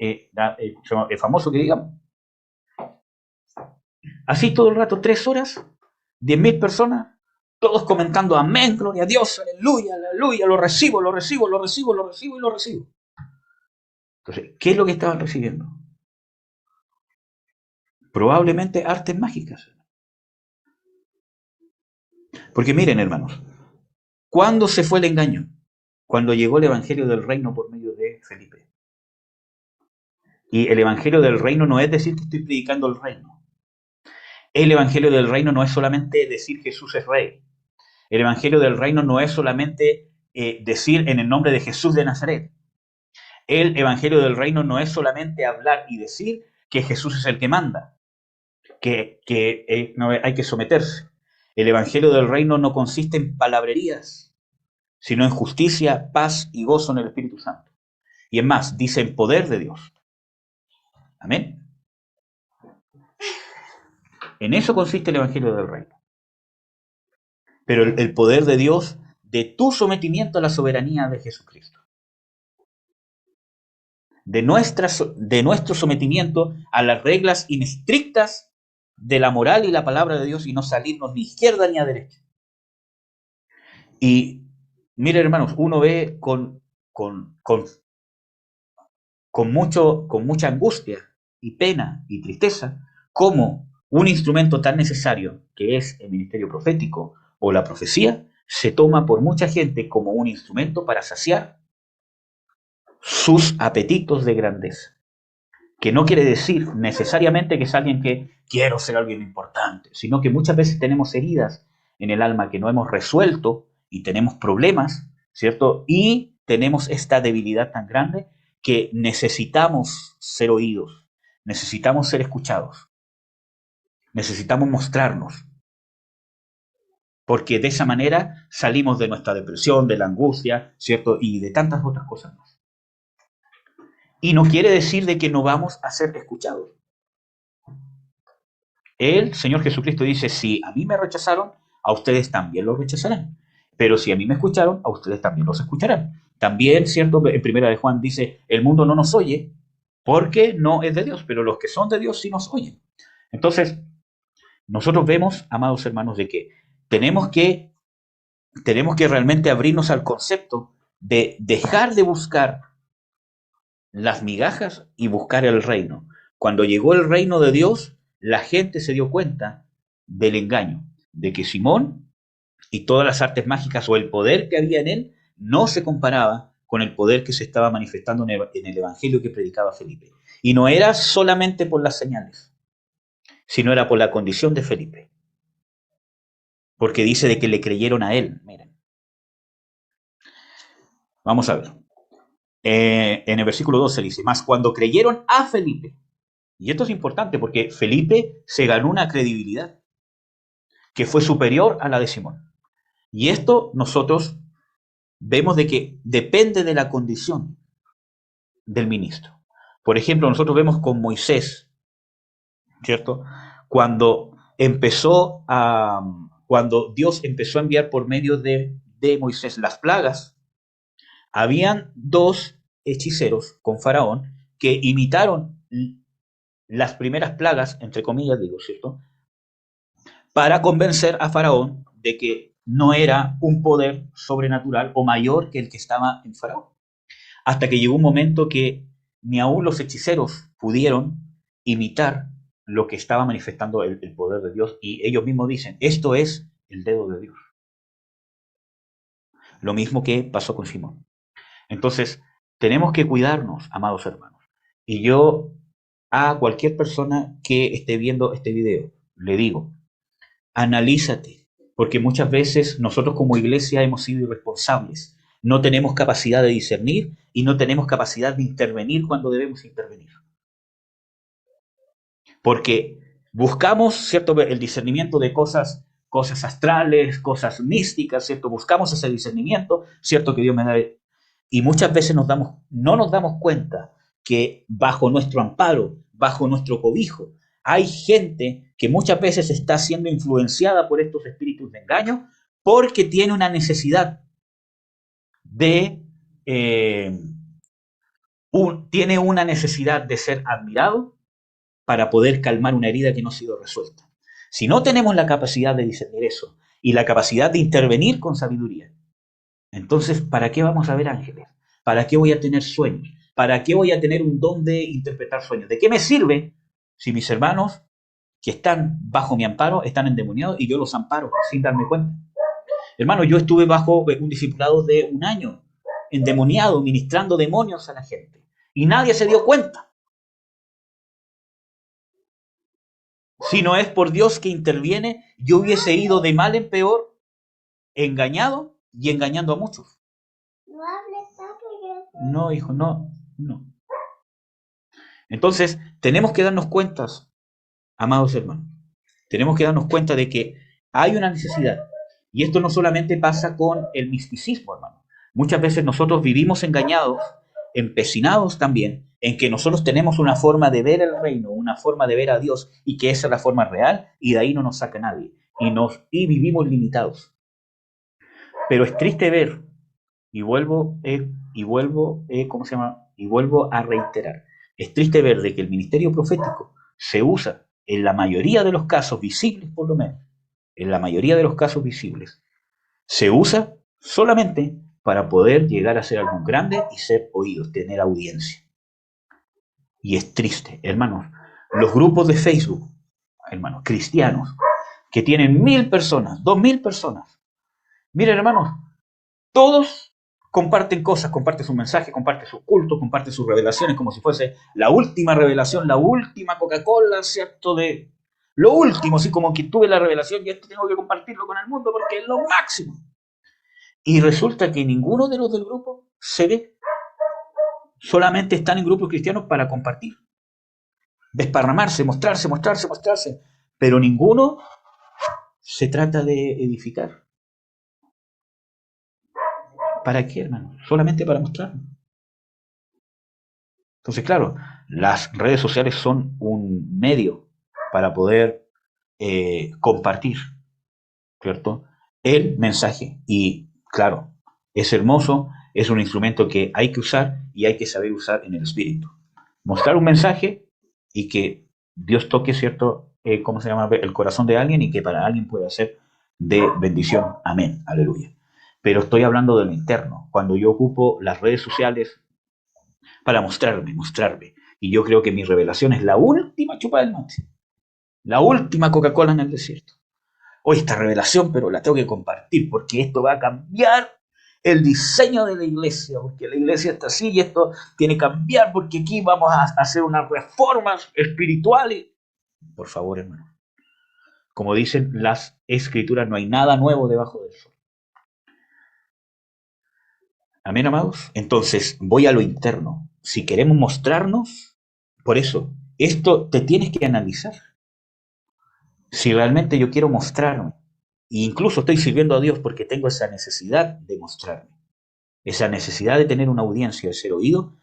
famoso, que digamos. Así todo el rato, 3 horas, 10.000 personas, todos comentando amén, gloria a Dios, aleluya, aleluya, lo recibo, lo recibo, lo recibo, lo recibo y lo recibo. Entonces, ¿qué es lo que estaban recibiendo? Probablemente artes mágicas. Porque miren, hermanos, ¿cuándo se fue el engaño? Cuando llegó el Evangelio del Reino por medio de Felipe. Y el Evangelio del Reino no es decir que estoy predicando el reino. El Evangelio del Reino no es solamente decir Jesús es rey. El Evangelio del Reino no es solamente decir en el nombre de Jesús de Nazaret. El Evangelio del Reino no es solamente hablar y decir que Jesús es el que manda, que no, hay que someterse. El Evangelio del Reino no consiste en palabrerías, sino en justicia, paz y gozo en el Espíritu Santo. Y es más, dice el poder de Dios. Amén. En eso consiste el Evangelio del Reino. Pero el poder de Dios de tu sometimiento a la soberanía de Jesucristo. De nuestro sometimiento a las reglas inestrictas de la moral y la palabra de Dios y no salirnos ni izquierda ni a derecha. Y miren, hermanos, uno ve con mucha angustia y pena y tristeza cómo un instrumento tan necesario que es el ministerio profético o la profecía se toma por mucha gente como un instrumento para saciar sus apetitos de grandeza. Que no quiere decir necesariamente que es alguien que quiero ser alguien importante, sino que muchas veces tenemos heridas en el alma que no hemos resuelto y tenemos problemas, ¿cierto? Y tenemos esta debilidad tan grande que necesitamos ser oídos, necesitamos ser escuchados, necesitamos mostrarnos, porque de esa manera salimos de nuestra depresión, de la angustia, ¿cierto? Y de tantas otras cosas más. Y no quiere decir de que no vamos a ser escuchados. El Señor Jesucristo dice, si a mí me rechazaron, a ustedes también los rechazarán. Pero si a mí me escucharon, a ustedes también los escucharán. También, ¿cierto? En primera de Juan dice, el mundo no nos oye porque no es de Dios, pero los que son de Dios sí nos oyen. Entonces, nosotros vemos, amados hermanos, de que tenemos que realmente abrirnos al concepto de dejar de buscar las migajas y buscar el reino. Cuando llegó el reino de Dios, la gente se dio cuenta del engaño, de que Simón y todas las artes mágicas o el poder que había en él no se comparaba con el poder que se estaba manifestando en el evangelio que predicaba Felipe. Y no era solamente por las señales, sino era por la condición de Felipe. porque dice de que le creyeron a él. Miren, vamos a ver. En el versículo 12 dice, más cuando creyeron a Felipe, y esto es importante porque Felipe se ganó una credibilidad que fue superior a la de Simón. Y esto nosotros vemos de que depende de la condición del ministro. Por ejemplo, nosotros vemos con Moisés, ¿cierto? Cuando cuando Dios empezó a enviar por medio de Moisés las plagas, habían dos hechiceros con Faraón que imitaron las primeras plagas, entre comillas digo, ¿cierto? Para convencer a Faraón de que no era un poder sobrenatural o mayor que el que estaba en Faraón. Hasta que llegó un momento que ni aún los hechiceros pudieron imitar lo que estaba manifestando el poder de Dios, y ellos mismos dicen, esto es el dedo de Dios. Lo mismo que pasó con Simón. Entonces, tenemos que cuidarnos, amados hermanos. Y yo a cualquier persona que esté viendo este video, le digo, analízate, porque muchas veces nosotros como iglesia hemos sido irresponsables. No tenemos capacidad de discernir y no tenemos capacidad de intervenir cuando debemos intervenir. Porque buscamos, ¿cierto?, el discernimiento de cosas astrales, cosas místicas, ¿cierto? Buscamos ese discernimiento, ¿cierto?, que Dios me da. Y muchas veces no nos damos cuenta que bajo nuestro amparo, bajo nuestro cobijo, hay gente que muchas veces está siendo influenciada por estos espíritus de engaño porque tiene una necesidad tiene una necesidad de ser admirado para poder calmar una herida que no ha sido resuelta. Si no tenemos la capacidad de discernir eso y la capacidad de intervenir con sabiduría, entonces, ¿para qué vamos a ver ángeles? ¿Para qué voy a tener sueños? ¿Para qué voy a tener un don de interpretar sueños? ¿De qué me sirve si mis hermanos que están bajo mi amparo están endemoniados y yo los amparo sin darme cuenta? Hermano, yo estuve bajo un discipulado de 1 año, endemoniado, ministrando demonios a la gente, y nadie se dio cuenta. Si no es por Dios que interviene, yo hubiese ido de mal en peor, engañado y engañando a muchos. No hables tanto. No, hijo, no. Entonces, tenemos que darnos cuenta, amados hermanos, tenemos que darnos cuenta de que hay una necesidad. Y esto no solamente pasa con el misticismo, hermano. Muchas veces nosotros vivimos engañados, empecinados también, en que nosotros tenemos una forma de ver el reino, una forma de ver a Dios, y que esa es la forma real, y de ahí no nos saca nadie. Y vivimos limitados. Pero es triste ver, y vuelvo a reiterar, es triste ver de que el ministerio profético se usa en la mayoría de los casos visibles, por lo menos, en la mayoría de los casos visibles, se usa solamente para poder llegar a ser algo grande y ser oídos, tener audiencia. Y es triste, hermanos. Los grupos de Facebook, hermanos, cristianos, que tienen 1.000 personas, 2.000 personas. Miren, hermanos, todos comparten cosas, comparten su mensaje, comparten sus cultos, comparten sus revelaciones, como si fuese la última revelación, la última Coca-Cola, ¿cierto? De lo último, así como que tuve la revelación y esto tengo que compartirlo con el mundo porque es lo máximo. Y resulta que ninguno de los del grupo se ve. Solamente están en grupos cristianos para compartir, desparramarse, mostrarse. Pero ninguno se trata de edificar. ¿Para qué, hermano? Solamente para mostrar. Entonces, claro, las redes sociales son un medio para poder compartir, ¿cierto?, el mensaje. Y, claro, es hermoso, es un instrumento que hay que usar y hay que saber usar en el espíritu. Mostrar un mensaje y que Dios toque, ¿cierto?, el corazón de alguien, y que para alguien pueda ser de bendición. Amén, aleluya. Pero estoy hablando de lo interno, cuando yo ocupo las redes sociales para mostrarme. Y yo creo que mi revelación es la última chupa del mate, la última Coca-Cola en el desierto. Hoy esta revelación, pero la tengo que compartir, porque esto va a cambiar el diseño de la iglesia, porque la iglesia está así y esto tiene que cambiar, porque aquí vamos a hacer unas reformas espirituales. Por favor, hermano. Como dicen las Escrituras, no hay nada nuevo debajo del sol. Amén, amados. Entonces, voy a lo interno. Si queremos mostrarnos, por eso, esto te tienes que analizar. Si realmente yo quiero mostrarme, e incluso estoy sirviendo a Dios porque tengo esa necesidad de mostrarme, esa necesidad de tener una audiencia, de ser oído,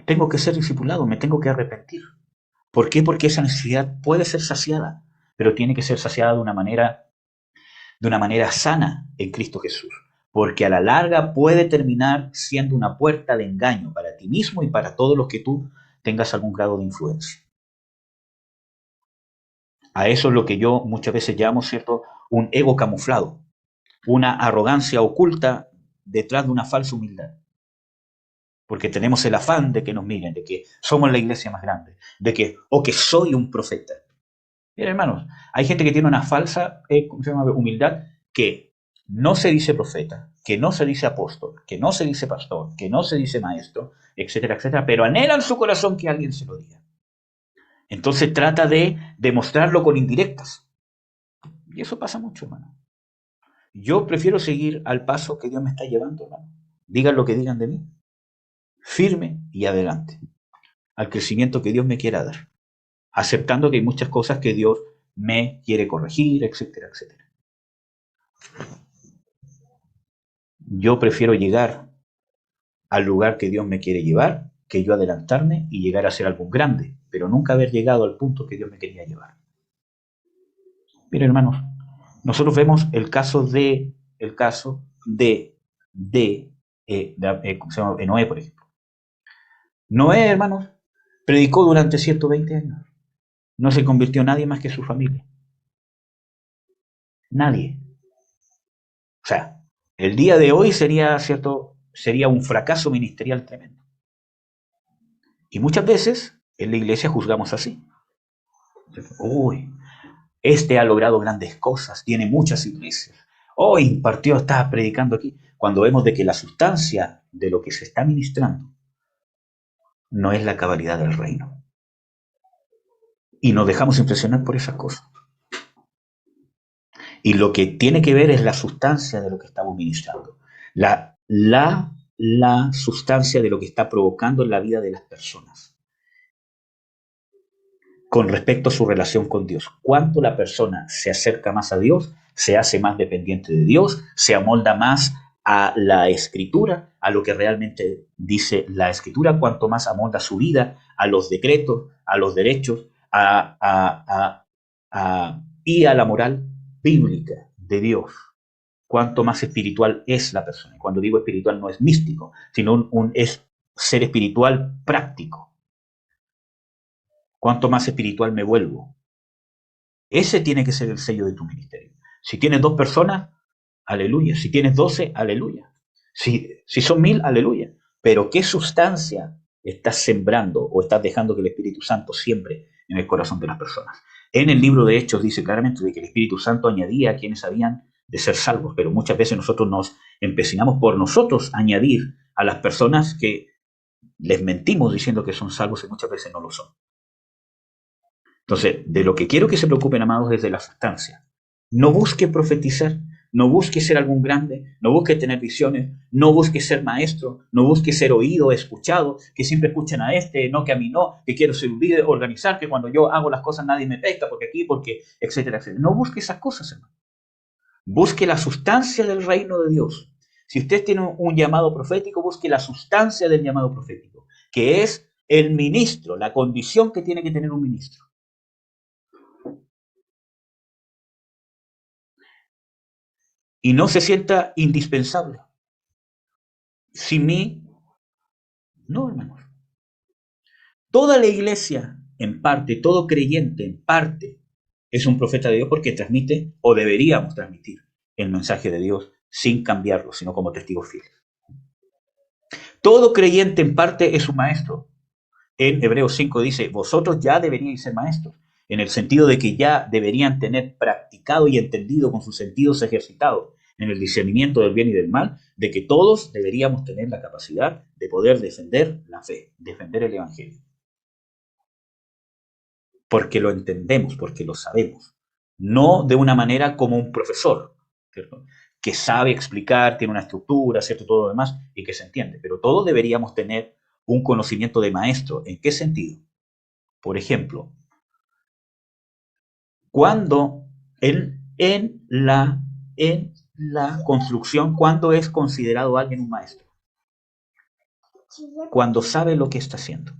tengo que ser discipulado, me tengo que arrepentir. ¿Por qué? Porque esa necesidad puede ser saciada, pero tiene que ser saciada de una manera sana en Cristo Jesús. Porque a la larga puede terminar siendo una puerta de engaño para ti mismo y para todos los que tú tengas algún grado de influencia. A eso es lo que yo muchas veces llamo, ¿cierto?, un ego camuflado, una arrogancia oculta detrás de una falsa humildad. Porque tenemos el afán de que nos miren, de que somos la iglesia más grande, de que, o que soy un profeta. Miren, hermanos, hay gente que tiene una falsa humildad que no se dice profeta, que no se dice apóstol, que no se dice pastor, que no se dice maestro, etcétera, etcétera, pero anhela en su corazón que alguien se lo diga. Entonces trata de demostrarlo con indirectas. Y eso pasa mucho, hermano. Yo prefiero seguir al paso que Dios me está llevando, hermano. Digan lo que digan de mí. Firme y adelante. Al crecimiento que Dios me quiera dar. Aceptando que hay muchas cosas que Dios me quiere corregir, etcétera, etcétera. Yo prefiero llegar al lugar que Dios me quiere llevar, que yo adelantarme y llegar a ser algo grande, pero nunca haber llegado al punto que Dios me quería llevar. Miren, hermanos, nosotros vemos el caso de Noé, por ejemplo. Noé, hermanos, predicó durante 120 años. No se convirtió en nadie más que su familia. Nadie. O sea, el día de hoy sería un fracaso ministerial tremendo. Y muchas veces en la iglesia juzgamos así. Uy, este ha logrado grandes cosas, tiene muchas iglesias. Hoy impartió, está predicando aquí. Cuando vemos de que la sustancia de lo que se está ministrando no es la cabalidad del reino. Y nos dejamos impresionar por esas cosas. Y lo que tiene que ver es la sustancia de lo que estamos ministrando. La sustancia de lo que está provocando en la vida de las personas. Con respecto a su relación con Dios. Cuánto la persona se acerca más a Dios, se hace más dependiente de Dios, se amolda más a la Escritura, a lo que realmente dice la Escritura, cuanto más amolda su vida a los decretos, a los derechos, y a la moral bíblica de Dios. Cuanto más espiritual es la persona. Cuando digo espiritual no es místico, sino es ser espiritual práctico. Cuanto más espiritual me vuelvo. Ese tiene que ser el sello de tu ministerio. Si tienes 2 personas, aleluya. Si tienes 12, aleluya. Si son 1000, aleluya. Pero ¿qué sustancia estás sembrando o estás dejando que el Espíritu Santo siembre en el corazón de las personas? En el libro de Hechos dice claramente de que el Espíritu Santo añadía a quienes habían de ser salvos, pero muchas veces nosotros nos empecinamos por nosotros añadir a las personas que les mentimos diciendo que son salvos y muchas veces no lo son. Entonces, de lo que quiero que se preocupen, amados, es de la sustancia. No busque profetizar, no busque ser algún grande, no busque tener visiones, no busque ser maestro, no busque ser oído, escuchado, que siempre escuchen a no que a mí no, que quiero ser un líder, organizar, que cuando yo hago las cosas nadie me pesca, porque aquí, porque, etcétera, etcétera. No busque esas cosas, hermano. Busque la sustancia del reino de Dios. Si usted tiene un llamado profético, busque la sustancia del llamado profético, que es el ministro, la condición que tiene que tener un ministro. Y no se sienta indispensable. Sin mí, no, hermanos. Toda la iglesia, en parte, todo creyente, en parte, es un profeta de Dios porque transmite, o deberíamos transmitir, el mensaje de Dios sin cambiarlo, sino como testigos fieles. Todo creyente, en parte, es un maestro. En Hebreos 5 dice, vosotros ya deberíais ser maestros, en el sentido de que ya deberían tener practicado y entendido con sus sentidos ejercitados en el discernimiento del bien y del mal, de que todos deberíamos tener la capacidad de poder defender la fe, defender el evangelio. Porque lo entendemos, porque lo sabemos. no de una manera como un profesor, ¿cierto? Que sabe explicar, tiene una estructura, ¿cierto? Todo lo demás, y que se entiende. Pero todos deberíamos tener un conocimiento de maestro. ¿En qué sentido? Por ejemplo, cuando en la construcción, ¿cuándo es considerado alguien un maestro? Cuando sabe lo que está haciendo.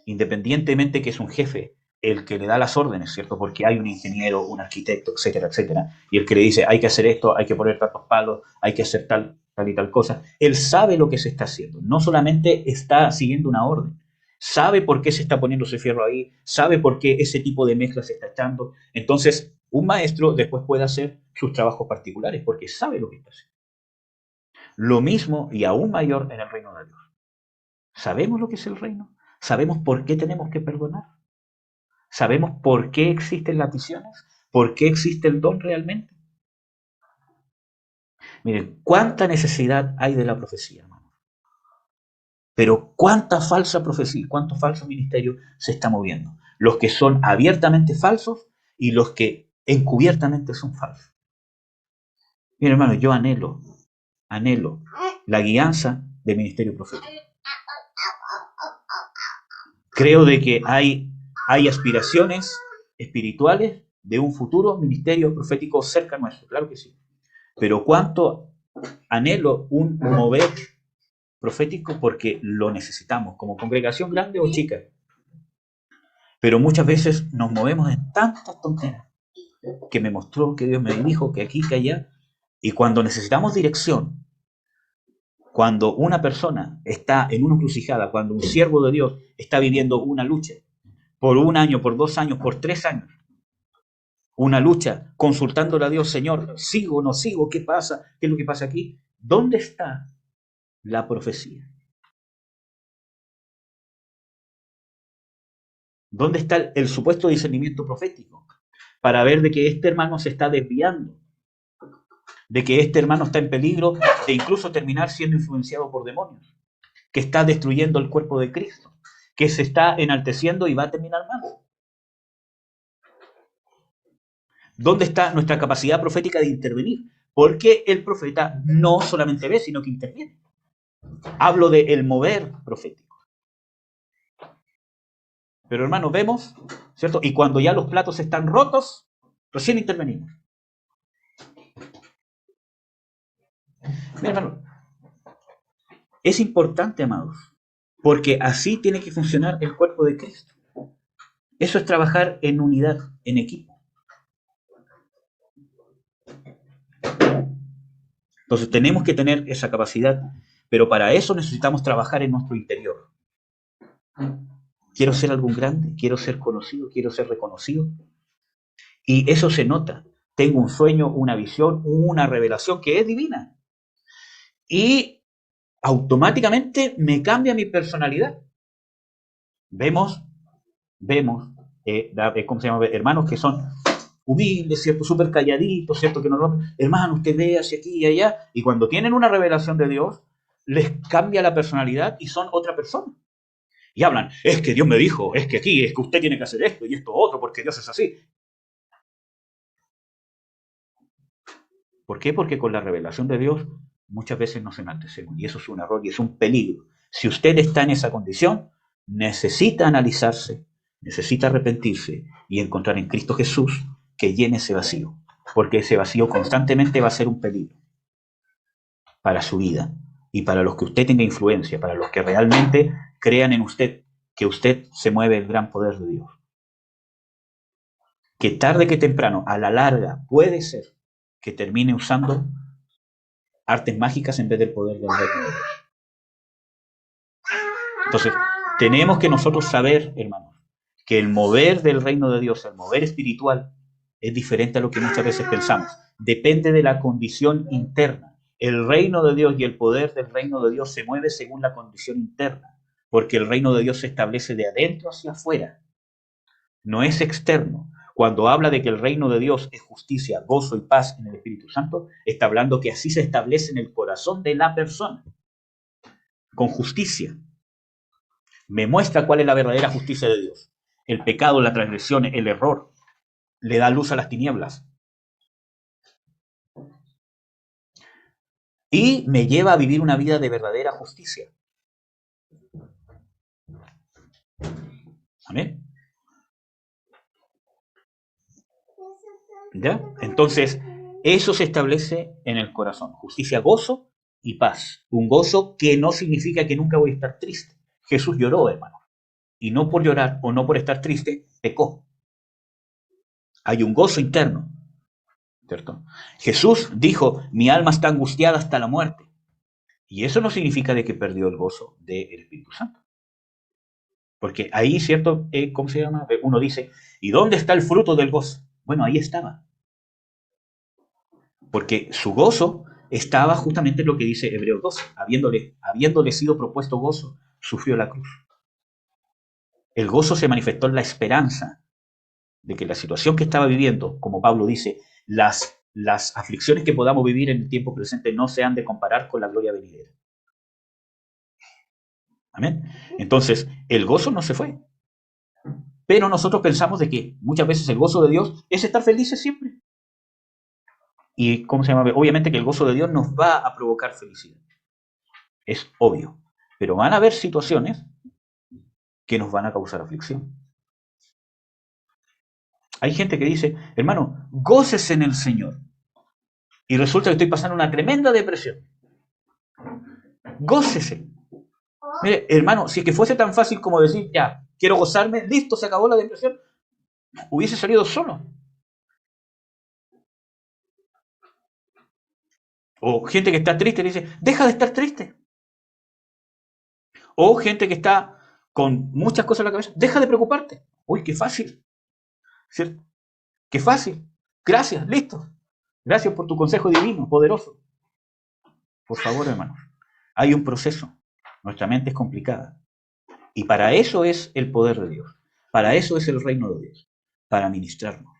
Independientemente que es un jefe el que le da las órdenes, ¿cierto? Porque hay un ingeniero, un arquitecto, etcétera, etcétera, y el que le dice, hay que hacer esto, hay que poner tantos palos, hay que hacer tal y tal cosa. Él sabe lo que se está haciendo, no solamente está siguiendo una orden, sabe por qué se está poniendo ese fierro ahí, sabe por qué ese tipo de mezcla se está echando. Entonces, un maestro después puede hacer sus trabajos particulares porque sabe lo que está haciendo. Lo mismo y aún mayor en el reino de Dios. ¿Sabemos lo que es el reino? ¿Sabemos por qué tenemos que perdonar? ¿Sabemos por qué existen las visiones? ¿Por qué existe el don realmente? Miren, cuánta necesidad hay de la profecía, hermano. Pero cuánta falsa profecía, cuánto falso ministerio se está moviendo. Los que son abiertamente falsos y los que encubiertamente son falsos. Miren, hermano, yo anhelo la guianza del ministerio profético. Creo de que hay aspiraciones espirituales de un futuro ministerio profético cerca nuestro, claro que sí. Pero cuánto anhelo un mover profético porque lo necesitamos, como congregación grande o chica. Pero muchas veces nos movemos en tantas tonteras que me mostró, que Dios me dijo, que aquí, que allá. Y cuando necesitamos dirección, cuando una persona está en una encrucijada, cuando un siervo de Dios está viviendo una lucha, por 1 año, por 2 años, por 3 años, una lucha, consultándole a Dios, Señor, ¿sigo o no sigo? ¿Qué pasa? ¿Qué es lo que pasa aquí? ¿Dónde está la profecía? ¿Dónde está el supuesto discernimiento profético? Para ver de que este hermano se está desviando, de que este hermano está en peligro de incluso terminar siendo influenciado por demonios, que está destruyendo el cuerpo de Cristo, que se está enalteciendo y va a terminar mal. ¿Dónde está nuestra capacidad profética de intervenir? Porque el profeta no solamente ve, sino que interviene. Hablo de el mover profético. Pero hermanos, vemos, ¿cierto? Y cuando ya los platos están rotos, recién intervenimos. Mira, hermano, es importante, amados, porque así tiene que funcionar el cuerpo de Cristo. Eso es trabajar en unidad, en equipo. Entonces tenemos que tener esa capacidad, pero para eso necesitamos trabajar en nuestro interior. Quiero ser algún grande, quiero ser conocido, quiero ser reconocido. Y eso se nota. Tengo un sueño, una visión, una revelación que es divina. Y automáticamente me cambia mi personalidad. Vemos, ¿cómo se llama? Hermanos que son humildes, ¿cierto? Súper calladitos, ¿cierto? Que no rompen. Hermano, usted ve hacia aquí y allá. Y cuando tienen una revelación de Dios, les cambia la personalidad y son otra persona. Y hablan, es que Dios me dijo, es que aquí, es que usted tiene que hacer esto y esto otro, porque Dios es así. ¿Por qué? Porque con la revelación de Dios muchas veces nos enaltecemos y eso es un error y es un peligro. Si usted está en esa condición, necesita analizarse, necesita arrepentirse y encontrar en Cristo Jesús que llene ese vacío, porque ese vacío constantemente va a ser un peligro para su vida y para los que usted tenga influencia, para los que realmente crean en usted, que usted se mueve el gran poder de Dios. Que tarde que temprano, a la larga, puede ser que termine usando artes mágicas en vez del poder del reino de Dios. Entonces, tenemos que nosotros saber, hermanos, que el mover del reino de Dios, el mover espiritual, es diferente a lo que muchas veces pensamos. Depende de la condición interna. El reino de Dios y el poder del reino de Dios se mueve según la condición interna, porque el reino de Dios se establece de adentro hacia afuera, no es externo. Cuando habla de que el reino de Dios es justicia, gozo y paz en el Espíritu Santo, está hablando que así se establece en el corazón de la persona, con justicia. Me muestra cuál es la verdadera justicia de Dios. El pecado, la transgresión, el error. le da luz a las tinieblas. Y me lleva a vivir una vida de verdadera justicia. Amén. ¿Ya? Entonces, eso se establece en el corazón. Justicia, gozo y paz. Un gozo que no significa que nunca voy a estar triste. Jesús lloró, hermano. Y no por llorar o no por estar triste, pecó. Hay un gozo interno, ¿cierto? Jesús dijo, mi alma está angustiada hasta la muerte. Y eso no significa de que perdió el gozo del Espíritu Santo. Porque ahí, ¿cierto? ¿Cómo se llama? Uno dice, ¿y dónde está el fruto del gozo? Bueno, ahí estaba. Porque su gozo estaba justamente en lo que dice Hebreos 12. Habiéndole sido propuesto gozo, sufrió la cruz. El gozo se manifestó en la esperanza de que la situación que estaba viviendo, como Pablo dice, las aflicciones que podamos vivir en el tiempo presente no se han de comparar con la gloria venidera. Amén. Entonces, el gozo no se fue. Pero nosotros pensamos de que muchas veces el gozo de Dios es estar felices siempre. Y, ¿cómo se llama? Obviamente que el gozo de Dios nos va a provocar felicidad. Es obvio. Pero van a haber situaciones que nos van a causar aflicción. Hay gente que dice, hermano, gócese en el Señor. Y resulta que estoy pasando una tremenda depresión. Gócese. Mire, hermano, si es que fuese tan fácil como decir, ya, quiero gozarme, listo, se acabó la depresión, hubiese salido solo. O gente que está triste dice, deja de estar triste. O gente que está con muchas cosas en la cabeza, deja de preocuparte. Uy, qué fácil. ¿Cierto? Qué fácil. Gracias, listo. Gracias por tu consejo divino, poderoso. Por favor, hermanos, hay un proceso. Nuestra mente es complicada. Y para eso es el poder de Dios. Para eso es el reino de Dios. Para ministrarnos.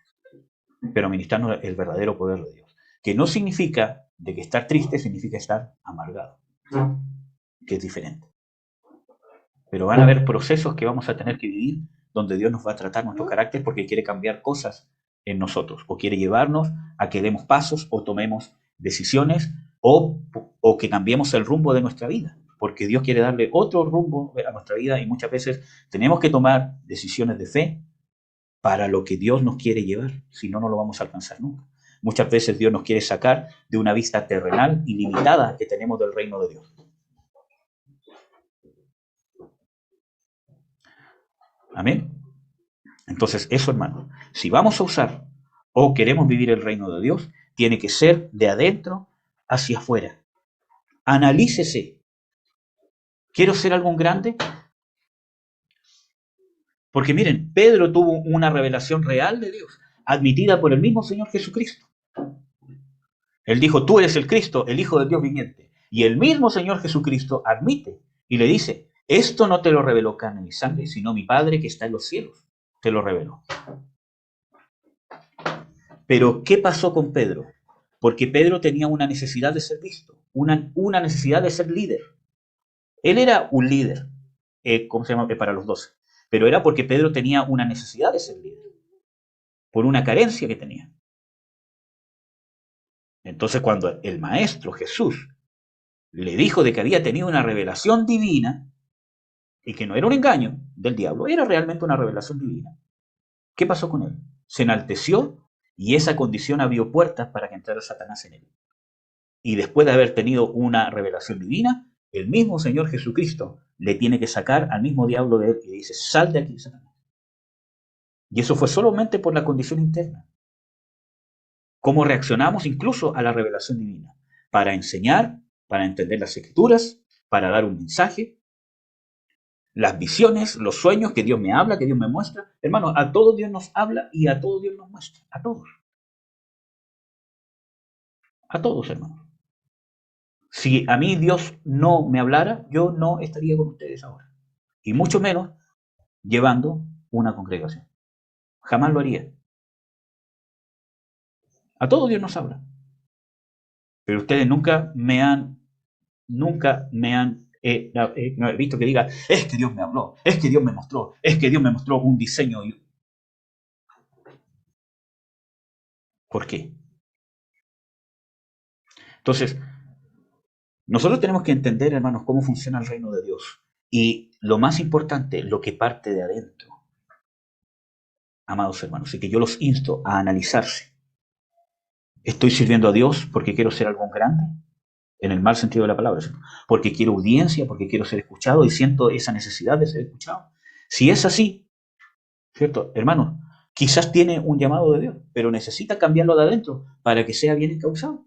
Pero ministrarnos el verdadero poder de Dios. Que no significa de que estar triste significa estar amargado. Que es diferente. Pero van a haber procesos que vamos a tener que vivir donde Dios nos va a tratar nuestro carácter porque quiere cambiar cosas en nosotros o quiere llevarnos a que demos pasos o tomemos decisiones o que cambiemos el rumbo de nuestra vida porque Dios quiere darle otro rumbo a nuestra vida y muchas veces tenemos que tomar decisiones de fe para lo que Dios nos quiere llevar, si no, no lo vamos a alcanzar nunca. Muchas veces Dios nos quiere sacar de una vista terrenal y limitada que tenemos del reino de Dios. Amén. Entonces, eso, hermano, si vamos a usar o queremos vivir el reino de Dios, tiene que ser de adentro hacia afuera. Analícese. ¿Quiero ser algún grande? Porque miren, Pedro tuvo una revelación real de Dios, admitida por el mismo Señor Jesucristo. Él dijo, tú eres el Cristo, el Hijo del Dios viviente. Y el mismo Señor Jesucristo admite y le dice, esto no te lo reveló carne ni sangre, sino mi Padre que está en los cielos te lo reveló. Pero, ¿qué pasó con Pedro? Porque Pedro tenía una necesidad de ser visto, una necesidad de ser líder. Él era un líder, ¿cómo se llama? Para los 12. Pero era porque Pedro tenía una necesidad de ser líder, por una carencia que tenía. Entonces, cuando el Maestro Jesús le dijo de que había tenido una revelación divina, y que no era un engaño del diablo, era realmente una revelación divina, ¿qué pasó con él? Se enalteció y esa condición abrió puertas para que entrara Satanás en él. Y después de haber tenido una revelación divina, el mismo Señor Jesucristo le tiene que sacar al mismo diablo de él y le dice, sal de aquí, Satanás. Y eso fue solamente por la condición interna. ¿Cómo reaccionamos incluso a la revelación divina? Para enseñar, para entender las Escrituras, para dar un mensaje, las visiones, los sueños que Dios me habla, que Dios me muestra. Hermano, a todos Dios nos habla y a todos Dios nos muestra. A todos. A todos, hermano. Si a mí Dios no me hablara, yo no estaría con ustedes ahora. Y mucho menos llevando una congregación. Jamás lo haría. A todos Dios nos habla. Pero ustedes nunca me han no he visto que diga, es que Dios me habló, es que Dios me mostró un diseño. ¿Por qué? Entonces, nosotros tenemos que entender, hermanos, cómo funciona el reino de Dios. Y lo más importante, lo que parte de adentro, amados hermanos. Así que yo los insto a analizarse. ¿Estoy sirviendo a Dios porque quiero ser algo grande? En el mal sentido de la palabra, ¿cierto? Porque quiero audiencia, porque quiero ser escuchado y siento esa necesidad de ser escuchado. Si es así, ¿cierto? Hermanos, quizás tiene un llamado de Dios, pero necesita cambiarlo de adentro para que sea bien encauzado.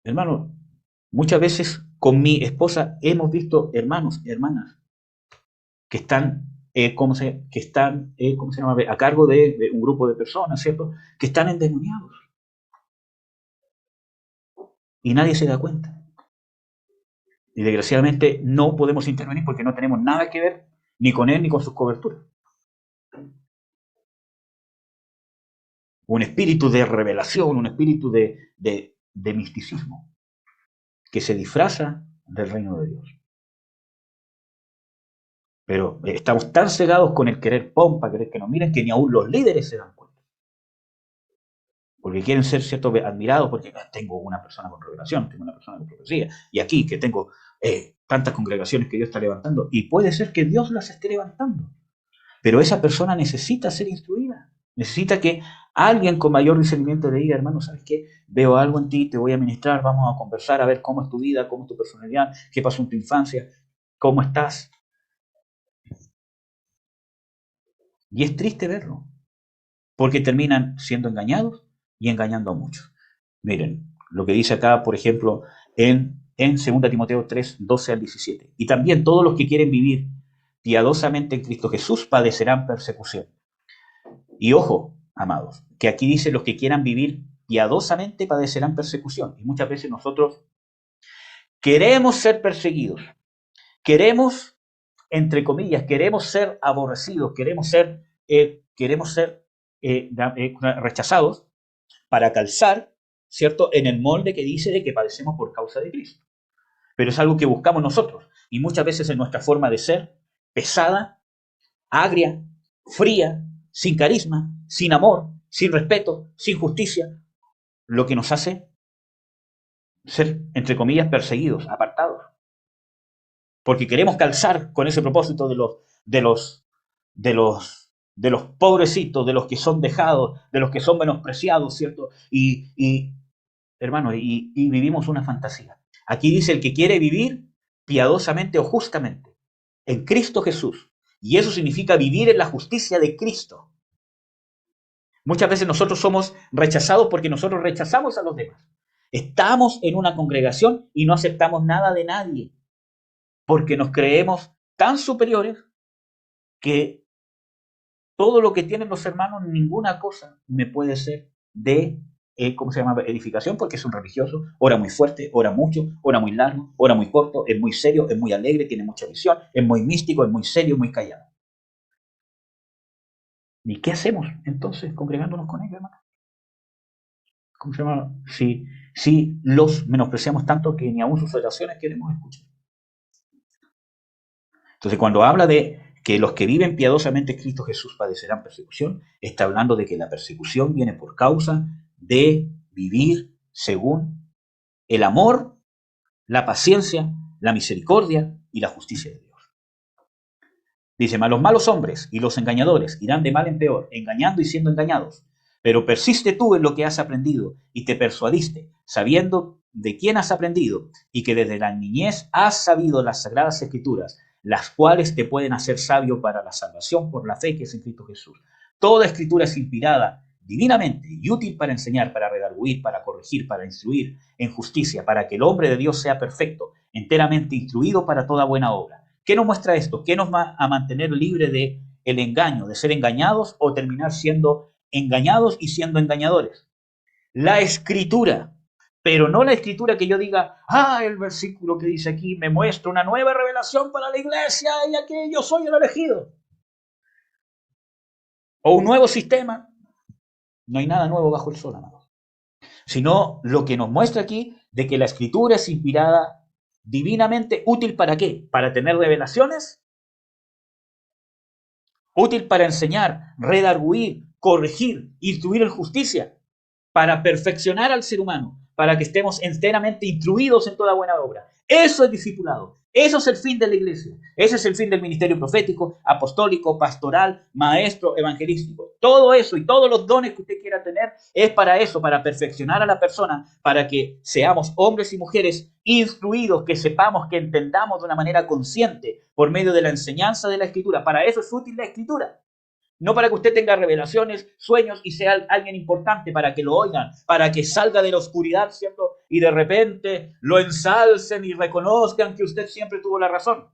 Hermanos, muchas veces con mi esposa hemos visto hermanos, hermanas, que están, ¿cómo se llama? A cargo de un grupo de personas, ¿cierto? Que están endemoniados. Y nadie se da cuenta. Y desgraciadamente no podemos intervenir porque no tenemos nada que ver ni con él ni con sus coberturas. Un espíritu de revelación, un espíritu de misticismo que se disfraza del reino de Dios. Pero estamos tan cegados con el querer pompa, querer que nos miren, que ni aún los líderes se dan cuenta. Porque quieren ser, ¿cierto?, admirados porque tengo una persona con revelación, tengo una persona con profecía, y aquí que tengo tantas congregaciones que Dios está levantando, y puede ser que Dios las esté levantando, pero esa persona necesita ser instruida, necesita que alguien con mayor discernimiento le diga, hermano, ¿sabes qué? Veo algo en ti, te voy a ministrar, vamos a conversar, a ver cómo es tu vida, cómo es tu personalidad, qué pasó en tu infancia, cómo estás. Y es triste verlo, porque terminan siendo engañados y engañando a muchos. Miren, lo que dice acá, por ejemplo, en 2 Timoteo 3, 12 al 17. Y también todos los que quieren vivir piadosamente en Cristo Jesús padecerán persecución. Y ojo, amados, que aquí dice los que quieran vivir piadosamente padecerán persecución. Y muchas veces nosotros queremos ser perseguidos, queremos, entre comillas, queremos ser aborrecidos, queremos ser rechazados para calzar, ¿cierto?, en el molde que dice de que padecemos por causa de Cristo. Pero es algo que buscamos nosotros. Y muchas veces en nuestra forma de ser, pesada, agria, fría, sin carisma, sin amor, sin respeto, sin justicia, lo que nos hace ser, entre comillas, perseguidos, apartados. Porque queremos calzar con ese propósito de los pobrecitos, de los que son dejados, de los que son menospreciados, ¿cierto? Hermanos, y vivimos una fantasía. Aquí dice el que quiere vivir piadosamente o justamente en Cristo Jesús. Y eso significa vivir en la justicia de Cristo. Muchas veces nosotros somos rechazados porque nosotros rechazamos a los demás. Estamos en una congregación y no aceptamos nada de nadie porque nos creemos tan superiores que todo lo que tienen los hermanos, ninguna cosa me puede ser de, ¿cómo se llama?, edificación, porque es un religioso, ora muy fuerte, ora mucho, ora muy largo, ora muy corto, es muy serio, es muy alegre, tiene mucha visión, es muy místico, es muy serio, muy callado. ¿Y qué hacemos entonces congregándonos con ellos, hermano? ¿Cómo se llama? Si los menospreciamos tanto que ni aún sus oraciones queremos escuchar. Entonces, cuando habla de que los que viven piadosamente en Cristo Jesús padecerán persecución, está hablando de que la persecución viene por causa de vivir según el amor, la paciencia, la misericordia y la justicia de Dios. Dice, mas los malos hombres y los engañadores irán de mal en peor, engañando y siendo engañados. Pero persiste tú en lo que has aprendido y te persuadiste, sabiendo de quién has aprendido y que desde la niñez has sabido las sagradas escrituras, las cuales te pueden hacer sabio para la salvación por la fe que es en Cristo Jesús. Toda escritura es inspirada divinamente y útil para enseñar, para redarguir, para corregir, para instruir en justicia, para que el hombre de Dios sea perfecto, enteramente instruido para toda buena obra. ¿Qué nos muestra esto? ¿Qué nos va a mantener libre de el engaño, de ser engañados o terminar siendo engañados y siendo engañadores? La escritura, pero no la escritura que yo diga, el versículo que dice aquí me muestra una nueva revelación para la iglesia y aquí yo soy el elegido. O un nuevo sistema. No hay nada nuevo bajo el sol, amados. Sino lo que nos muestra aquí de que la escritura es inspirada divinamente, útil ¿para qué? Para tener revelaciones útil para enseñar, redarguir, corregir, instruir en justicia, para perfeccionar al ser humano, para que estemos enteramente instruidos en toda buena obra. Eso es discipulado. Eso es el fin de la iglesia. Ese es el fin del ministerio profético, apostólico, pastoral, maestro, evangelístico. Todo eso y todos los dones que usted quiera tener es para eso, para perfeccionar a la persona, para que seamos hombres y mujeres instruidos, que sepamos, que entendamos de una manera consciente por medio de la enseñanza de la Escritura. Para eso es útil la Escritura. No para que usted tenga revelaciones, sueños y sea alguien importante para que lo oigan, para que salga de la oscuridad, ¿cierto? Y de repente lo ensalcen y reconozcan que usted siempre tuvo la razón.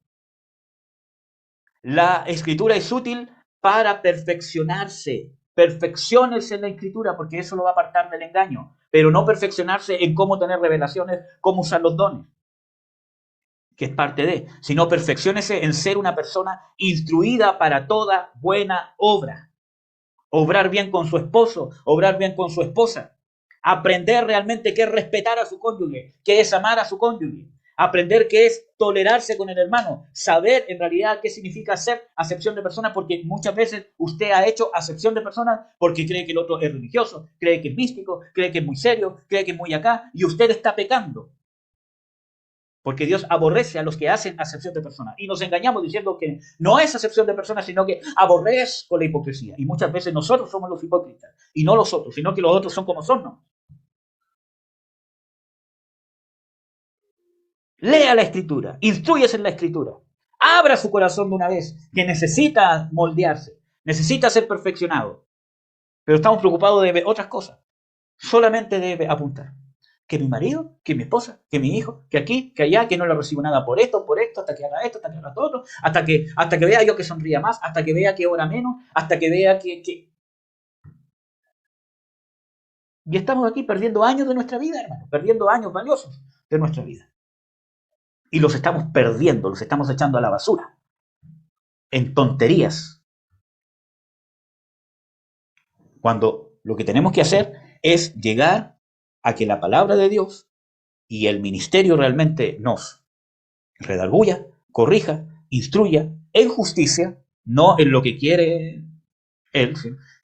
La Escritura es útil para perfeccionarse. Perfecciónese en la Escritura porque eso lo va a apartar del engaño, pero no perfeccionarse en cómo tener revelaciones, cómo usar los dones, que es parte de, sino perfecciónese en ser una persona instruida para toda buena obra. Obrar bien con su esposo, obrar bien con su esposa. Aprender realmente qué es respetar a su cónyuge, qué es amar a su cónyuge. Aprender qué es tolerarse con el hermano. Saber en realidad qué significa hacer acepción de personas, porque muchas veces usted ha hecho acepción de personas porque cree que el otro es religioso, cree que es místico, cree que es muy serio, cree que es muy acá, y usted está pecando. Porque Dios aborrece a los que hacen acepción de personas. Y nos engañamos diciendo que no es acepción de personas, sino que aborrezco la hipocresía. Y muchas veces nosotros somos los hipócritas. Y no los otros, sino que los otros son como son, ¿no? Lea la Escritura, instrúyase en la Escritura. Abra su corazón de una vez, que necesita moldearse, necesita ser perfeccionado. Pero estamos preocupados de otras cosas. Solamente debe apuntar. Que mi marido, que mi esposa, que mi hijo, que aquí, que allá, que no le recibo nada por esto, hasta que haga esto, hasta que haga todo otro, hasta que vea yo que sonría más, hasta que vea que ora menos, hasta que vea que... Y estamos aquí perdiendo años de nuestra vida, hermano, perdiendo años valiosos de nuestra vida. Y los estamos perdiendo, los estamos echando a la basura, en tonterías. Cuando lo que tenemos que hacer es llegar a que la palabra de Dios y el ministerio realmente nos redarguya, corrija, instruya en justicia, no en lo que quiere él,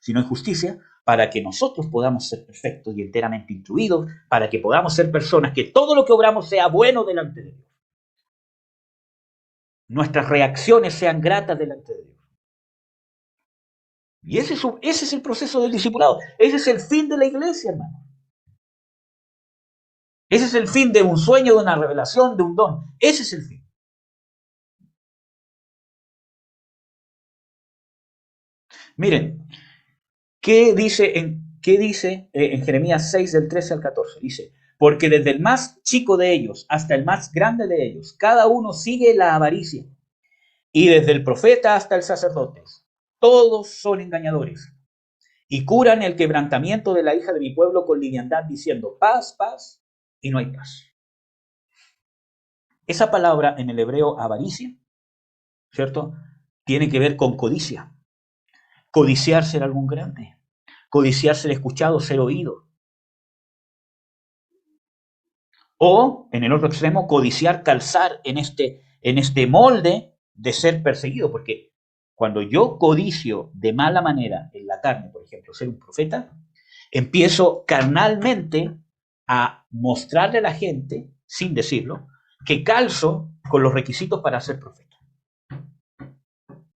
sino en justicia, para que nosotros podamos ser perfectos y enteramente instruidos, para que podamos ser personas que todo lo que obramos sea bueno delante de Dios. Nuestras reacciones sean gratas delante de Dios. Y ese es el proceso del discipulado. Ese es el fin de la iglesia, hermano. Ese es el fin de un sueño, de una revelación, de un don. Ese es el fin. Miren, ¿qué dice en Jeremías 6, del 13 al 14? Dice, porque desde el más chico de ellos hasta el más grande de ellos, cada uno sigue la avaricia. Y desde el profeta hasta el sacerdote, todos son engañadores. Y curan el quebrantamiento de la hija de mi pueblo con liviandad, diciendo, paz, paz, y no hay paz. Esa palabra en el hebreo avaricia, ¿cierto? Tiene que ver con codicia. Codiciar ser algún grande. Codiciar ser escuchado, ser oído. O, en el otro extremo, codiciar calzar en este molde de ser perseguido. Porque cuando yo codicio de mala manera en la carne, por ejemplo, ser un profeta, empiezo carnalmente a mostrarle a la gente, sin decirlo, que calzo con los requisitos para ser profeta.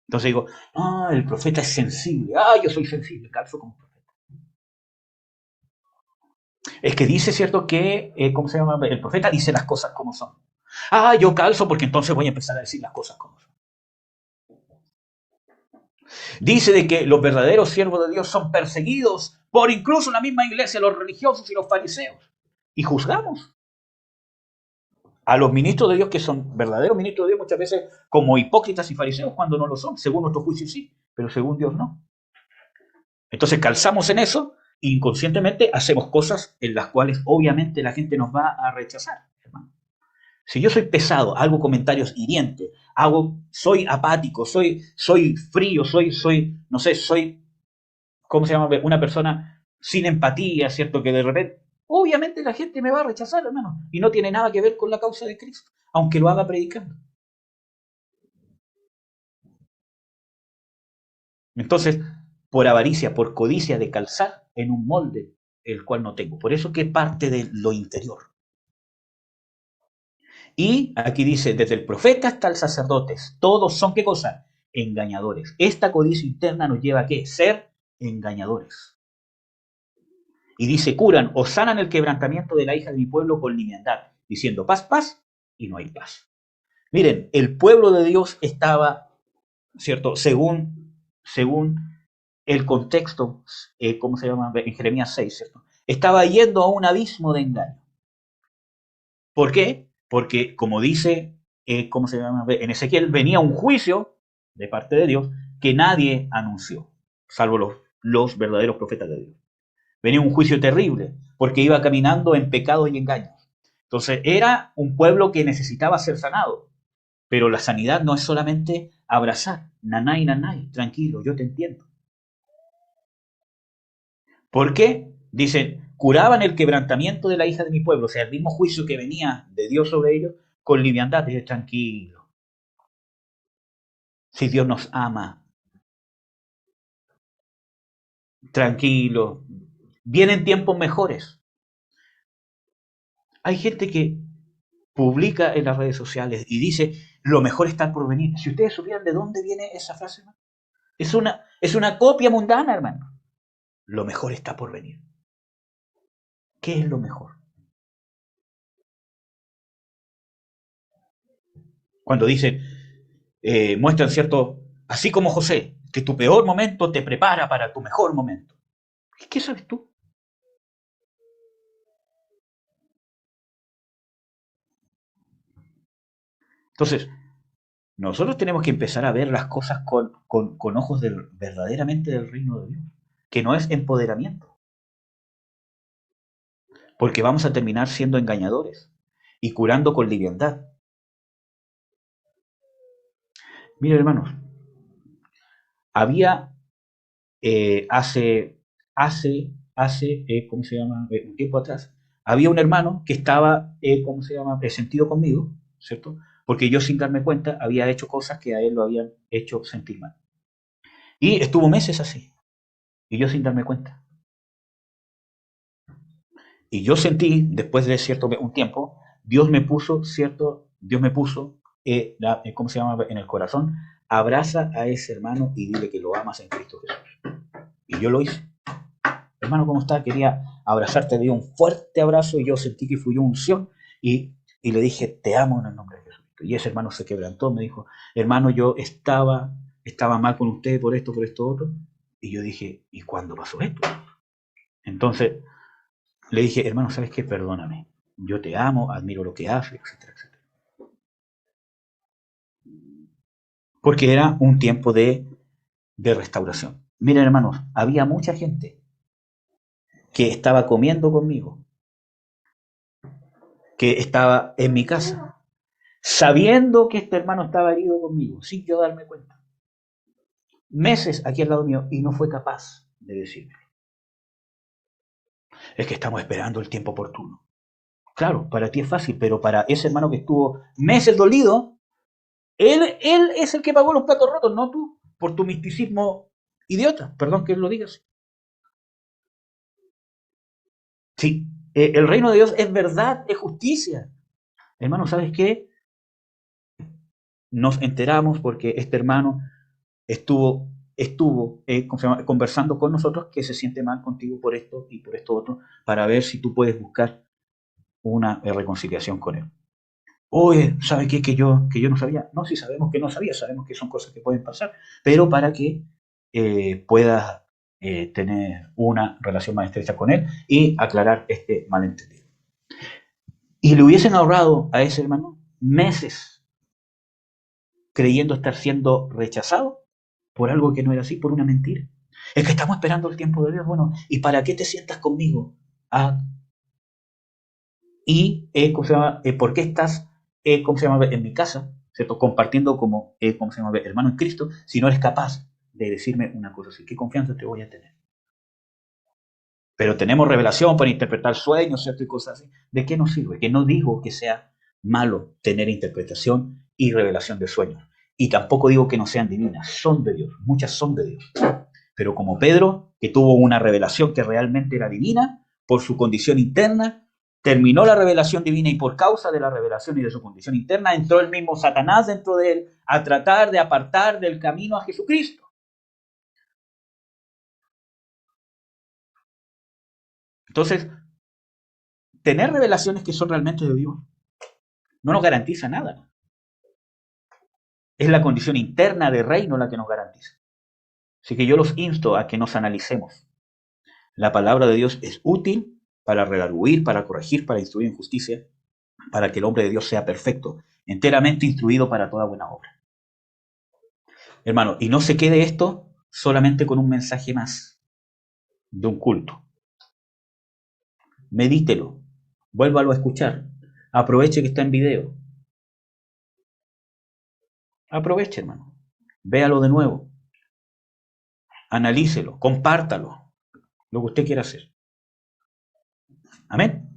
Entonces digo, el profeta es sensible, yo soy sensible, calzo como profeta. Es que dice, ¿cierto? Que, ¿cómo se llama? El profeta dice las cosas como son. Yo calzo porque entonces voy a empezar a decir las cosas como son. Dice de que los verdaderos siervos de Dios son perseguidos por incluso la misma iglesia, los religiosos y los fariseos. Y juzgamos a los ministros de Dios, que son verdaderos ministros de Dios, muchas veces como hipócritas y fariseos, cuando no lo son. Según nuestro juicio sí, pero según Dios no. Entonces calzamos en eso e inconscientemente hacemos cosas en las cuales obviamente la gente nos va a rechazar, hermano. Si yo soy pesado, hago comentarios hirientes, soy apático, soy frío, no sé, soy, ¿cómo se llama? Una persona sin empatía, ¿cierto? Que de repente, obviamente la gente me va a rechazar, hermano. Y no tiene nada que ver con la causa de Cristo, aunque lo haga predicando. Entonces, por avaricia, por codicia de calzar en un molde el cual no tengo. Por eso que parte de lo interior. Y aquí dice, desde el profeta hasta el sacerdote, todos son, ¿qué cosa? Engañadores. Esta codicia interna nos lleva a ¿qué? Ser engañadores. Y dice, curan o sanan el quebrantamiento de la hija de mi pueblo con liviandad, diciendo paz, paz, y no hay paz. Miren, el pueblo de Dios estaba, ¿cierto? Según el contexto, ¿cómo se llama? En Jeremías 6, ¿cierto? Estaba yendo a un abismo de engaño. ¿Por qué? Porque, como dice, ¿cómo se llama? En Ezequiel venía un juicio de parte de Dios que nadie anunció, salvo los verdaderos profetas de Dios. Venía un juicio terrible, porque iba caminando en pecados y engaños. Entonces, era un pueblo que necesitaba ser sanado. Pero la sanidad no es solamente abrazar, nanay, nanay, tranquilo, yo te entiendo. ¿Por qué? Dicen, curaban el quebrantamiento de la hija de mi pueblo, o sea, el mismo juicio que venía de Dios sobre ellos, con liviandad. Dice, tranquilo. Si Dios nos ama, tranquilo. Vienen tiempos mejores. Hay gente que publica en las redes sociales y dice, lo mejor está por venir. Si ustedes supieran de dónde viene esa frase, es una copia mundana, hermano. Lo mejor está por venir. ¿Qué es lo mejor? Cuando dicen, muestran cierto, así como José, que tu peor momento te prepara para tu mejor momento. ¿Qué sabes tú? Entonces, nosotros tenemos que empezar a ver las cosas con ojos verdaderamente del reino de Dios, que no es empoderamiento, porque vamos a terminar siendo engañadores y curando con liviandad. Miren, hermanos, había ¿cómo se llama? Un tiempo atrás, había un hermano que estaba, ¿cómo se llama? Resentido conmigo, ¿cierto? Porque yo sin darme cuenta había hecho cosas que a él lo habían hecho sentir mal. Y estuvo meses así, y yo sin darme cuenta. Y yo sentí, después de un tiempo, Dios me puso, ¿cómo se llama? En el corazón, abraza a ese hermano y dile que lo amas en Cristo Jesús. Y yo lo hice. Hermano, ¿cómo está? Quería abrazarte, le di un fuerte abrazo y yo sentí que fluyó unción y le dije, te amo en el nombre de Jesús. Y ese hermano se quebrantó, me dijo, hermano, yo estaba mal con usted por esto, otro. Y yo dije, ¿y cuándo pasó esto? Entonces le dije, hermano, ¿sabes qué? Perdóname. Yo te amo, admiro lo que haces, etcétera, etcétera. Porque era un tiempo de restauración. Miren, hermanos, había mucha gente que estaba comiendo conmigo, que estaba en mi casa, sabiendo que este hermano estaba herido conmigo, sin yo darme cuenta. Meses aquí al lado mío y no fue capaz de decírmelo. Es que estamos esperando el tiempo oportuno. Claro, para ti es fácil, pero para ese hermano que estuvo meses dolido, él es el que pagó los platos rotos, no tú, por tu misticismo idiota. Perdón que lo digas. Sí, el reino de Dios es verdad, es justicia. Hermano, ¿sabes qué? Nos enteramos porque este hermano estuvo conversando con nosotros que se siente mal contigo por esto y por esto otro, para ver si tú puedes buscar una reconciliación con él. Oye, ¿sabes qué? Que yo no sabía. No, sí sabemos que no sabía, sabemos que son cosas que pueden pasar, pero para que puedas tener una relación más estrecha con él y aclarar este malentendido. Y le hubiesen ahorrado a ese hermano meses creyendo estar siendo rechazado por algo que no era así, por una mentira. Es que estamos esperando el tiempo de Dios. Bueno, ¿y para qué te sientas conmigo? ¿Cómo se llama? ¿Por qué estás, cómo se llama, en mi casa, ¿cierto? Compartiendo como, cómo se llama, hermano en Cristo, si no eres capaz de decirme una cosa así? ¿Qué confianza te voy a tener? Pero tenemos revelación para interpretar sueños, ¿cierto? Y cosas así. ¿De qué nos sirve? Que no digo que sea malo tener interpretación y revelación de sueños. Y tampoco digo que no sean divinas, son de Dios, muchas son de Dios. Pero como Pedro, que tuvo una revelación que realmente era divina, por su condición interna, terminó la revelación divina y por causa de la revelación y de su condición interna, entró el mismo Satanás dentro de él a tratar de apartar del camino a Jesucristo. Entonces, tener revelaciones que son realmente de Dios no nos garantiza nada. Es la condición interna de reino la que nos garantiza. Así que yo los insto a que nos analicemos. La palabra de Dios es útil para redarguir, para corregir, para instruir en justicia, para que el hombre de Dios sea perfecto, enteramente instruido para toda buena obra. Hermano, y no se quede esto solamente con un mensaje más de un culto. Medítelo, vuélvalo a escuchar, aproveche que está en video. Aproveche, hermano, véalo de nuevo, analícelo, compártalo, lo que usted quiera hacer. Amén.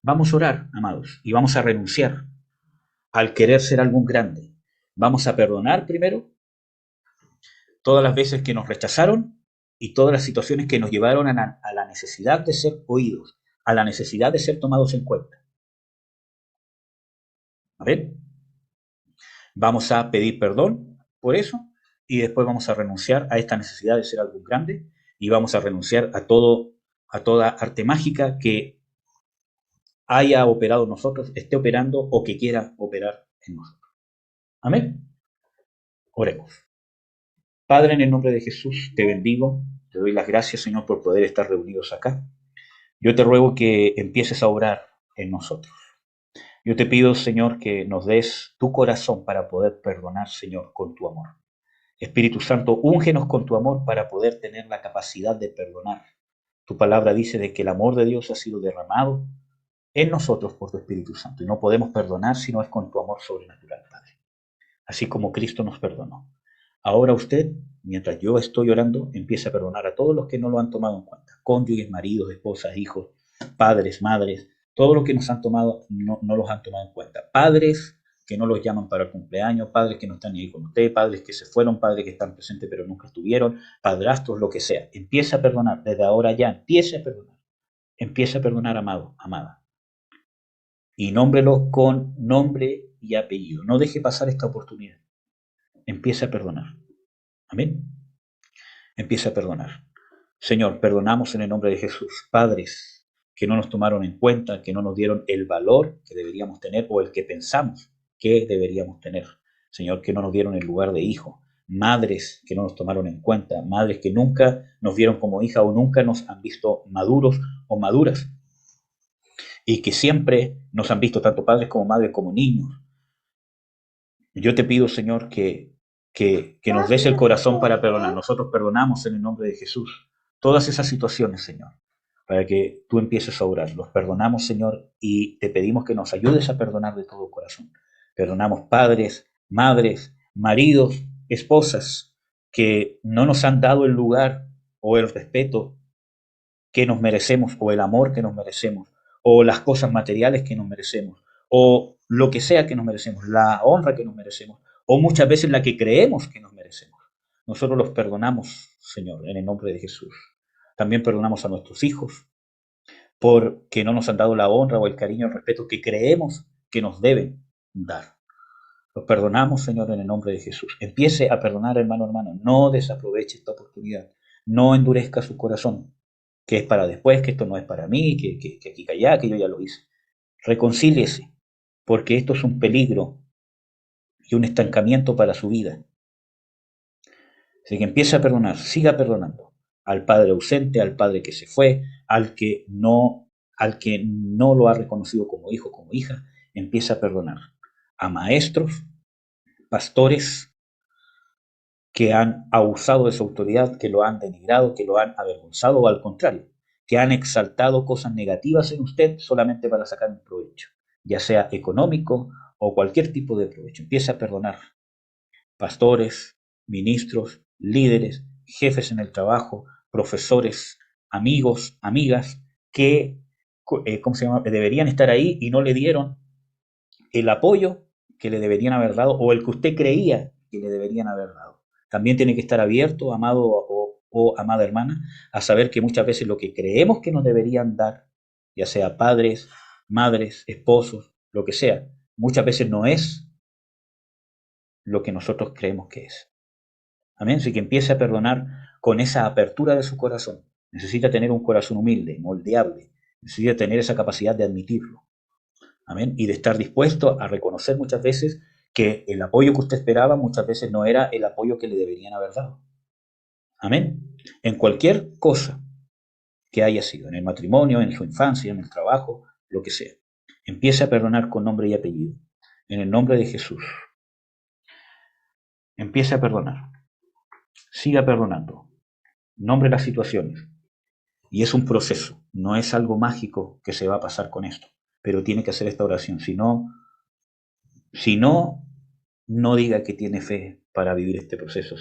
Vamos a orar, amados, y vamos a renunciar al querer ser algún grande. Vamos a perdonar primero todas las veces que nos rechazaron y todas las situaciones que nos llevaron a la necesidad de ser oídos, a la necesidad de ser tomados en cuenta. Amén. Vamos a pedir perdón por eso y después vamos a renunciar a esta necesidad de ser algún grande y vamos a renunciar a toda arte mágica que haya operado en nosotros, esté operando o que quiera operar en nosotros. Amén. Oremos. Padre, en el nombre de Jesús, te bendigo, te doy las gracias, Señor, por poder estar reunidos acá. Yo te ruego que empieces a orar en nosotros. Yo te pido, Señor, que nos des tu corazón para poder perdonar, Señor, con tu amor. Espíritu Santo, úngenos con tu amor para poder tener la capacidad de perdonar. Tu palabra dice de que el amor de Dios ha sido derramado en nosotros por tu Espíritu Santo. Y no podemos perdonar si no es con tu amor sobrenatural, Padre. Así como Cristo nos perdonó. Ahora usted, mientras yo estoy orando, empieza a perdonar a todos los que no lo han tomado en cuenta. Cónyuges, maridos, esposas, hijos, padres, madres, todos los que nos han tomado, no los han tomado en cuenta. Padres que no los llaman para el cumpleaños, padres que no están ni ahí con usted, padres que se fueron, padres que están presentes pero nunca estuvieron, padrastros, lo que sea. Empieza a perdonar, desde ahora ya, empiece a perdonar. Empieza a perdonar, amado, amada. Y nómbrelo con nombre y apellido. No deje pasar esta oportunidad. Empieza a perdonar. Amén. Empieza a perdonar. Señor, perdonamos en el nombre de Jesús. Padres que no nos tomaron en cuenta, que no nos dieron el valor que deberíamos tener o el que pensamos que deberíamos tener. Señor, que no nos dieron el lugar de hijo. Madres que no nos tomaron en cuenta. Madres que nunca nos vieron como hija o nunca nos han visto maduros o maduras. Y que siempre nos han visto tanto padres como madres como niños. Yo te pido, Señor, que nos des el corazón para perdonar. Nosotros perdonamos en el nombre de Jesús todas esas situaciones, Señor, para que tú empieces a orar. Los perdonamos, Señor, y te pedimos que nos ayudes a perdonar de todo corazón. Perdonamos padres, madres, maridos, esposas, que no nos han dado el lugar o el respeto que nos merecemos, o el amor que nos merecemos, o las cosas materiales que nos merecemos, o lo que sea que nos merecemos, la honra que nos merecemos, o muchas veces la que creemos que nos merecemos. Nosotros los perdonamos, Señor, en el nombre de Jesús. También perdonamos a nuestros hijos porque no nos han dado la honra o el cariño o el respeto que creemos que nos deben dar. Los perdonamos, Señor, en el nombre de Jesús. Empiece a perdonar, hermano. No desaproveche esta oportunidad. No endurezca su corazón, que es para después, que esto no es para mí, que aquí, que allá, que yo ya lo hice. Reconcíliese, porque esto es un peligro y un estancamiento para su vida. Así que empiece a perdonar, siga perdonando al padre ausente, al padre que se fue, al que no lo ha reconocido como hijo, como hija. Empieza a perdonar a maestros, pastores que han abusado de su autoridad, que lo han denigrado, que lo han avergonzado, o al contrario, que han exaltado cosas negativas en usted solamente para sacar un provecho, ya sea económico o cualquier tipo de provecho. Empieza a perdonar pastores, ministros, líderes, jefes en el trabajo, profesores, amigos, amigas, que deberían estar ahí y no le dieron el apoyo que le deberían haber dado o el que usted creía que le deberían haber dado. También tiene que estar abierto, amado o amada hermana, a saber que muchas veces lo que creemos que nos deberían dar, ya sea padres, madres, esposos, lo que sea, muchas veces no es lo que nosotros creemos que es. Amén. Así que empiece a perdonar con esa apertura de su corazón. Necesita tener un corazón humilde, moldeable. Necesita tener esa capacidad de admitirlo. Amén. Y de estar dispuesto a reconocer muchas veces que el apoyo que usted esperaba muchas veces no era el apoyo que le deberían haber dado. Amén. En cualquier cosa que haya sido, en el matrimonio, en su infancia, en el trabajo, lo que sea. Empiece a perdonar con nombre y apellido. En el nombre de Jesús. Empiece a perdonar. Siga perdonando. Nombre las situaciones. Y es un proceso. No es algo mágico que se va a pasar con esto. Pero tiene que hacer esta oración. Si no, no diga que tiene fe para vivir este proceso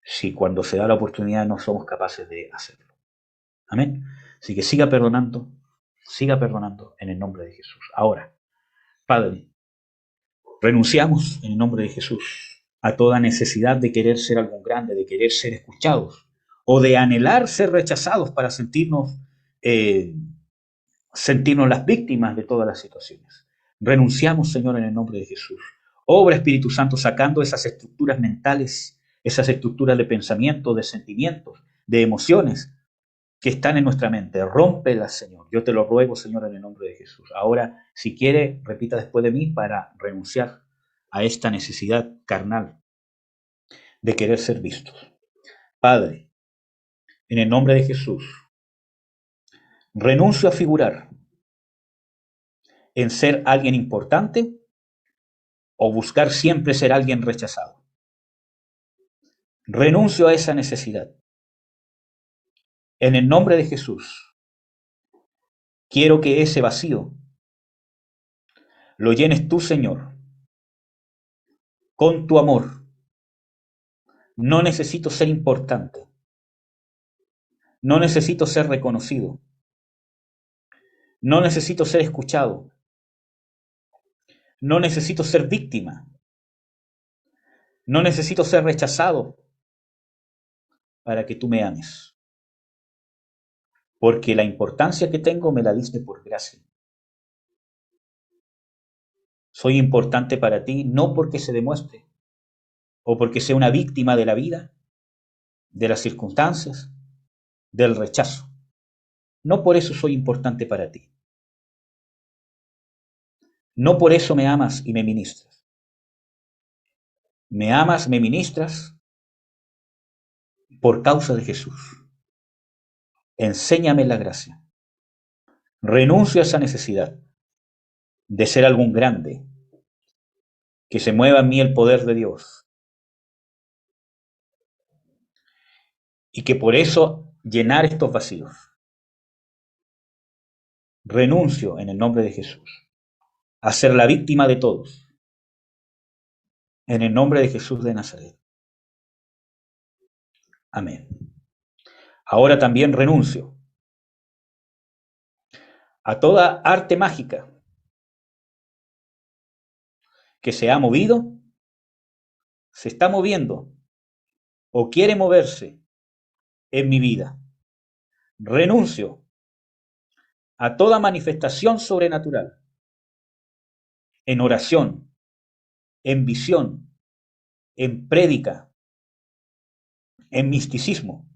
si cuando se da la oportunidad no somos capaces de hacerlo. Amén. Así que siga perdonando en el nombre de Jesús. Ahora, Padre, renunciamos en el nombre de Jesús a toda necesidad de querer ser algo grande, de querer ser escuchados o de anhelar ser rechazados para sentirnos las víctimas de todas las situaciones. Renunciamos, Señor, en el nombre de Jesús. Obra, Espíritu Santo, sacando esas estructuras mentales, esas estructuras de pensamiento, de sentimientos, de emociones que están en nuestra mente. Rómpelas, Señor. Yo te lo ruego, Señor, en el nombre de Jesús. Ahora, si quiere, repita después de mí para renunciar a esta necesidad carnal de querer ser vistos. Padre, en el nombre de Jesús, renuncio a figurar en ser alguien importante o buscar siempre ser alguien rechazado. Renuncio a esa necesidad. En el nombre de Jesús, quiero que ese vacío lo llenes tú, Señor, con tu amor. No necesito ser importante. No necesito ser reconocido. No necesito ser escuchado. No necesito ser víctima. No necesito ser rechazado para que tú me ames. Porque la importancia que tengo me la diste por gracia. Soy importante para ti no porque se demuestre o porque sea una víctima de la vida, de las circunstancias, del rechazo. No por eso soy importante para ti. No por eso me amas y me ministras. Me amas, me ministras por causa de Jesús. Enséñame la gracia. Renuncio a esa necesidad de ser algún grande, que se mueva en mí el poder de Dios. Y que por eso llenar estos vacíos. Renuncio en el nombre de Jesús a ser la víctima de todos. En el nombre de Jesús de Nazaret. Amén. Ahora también renuncio a toda arte mágica que se ha movido, se está moviendo o quiere moverse en mi vida. Renuncio a toda manifestación sobrenatural en oración, en visión, en prédica, en misticismo.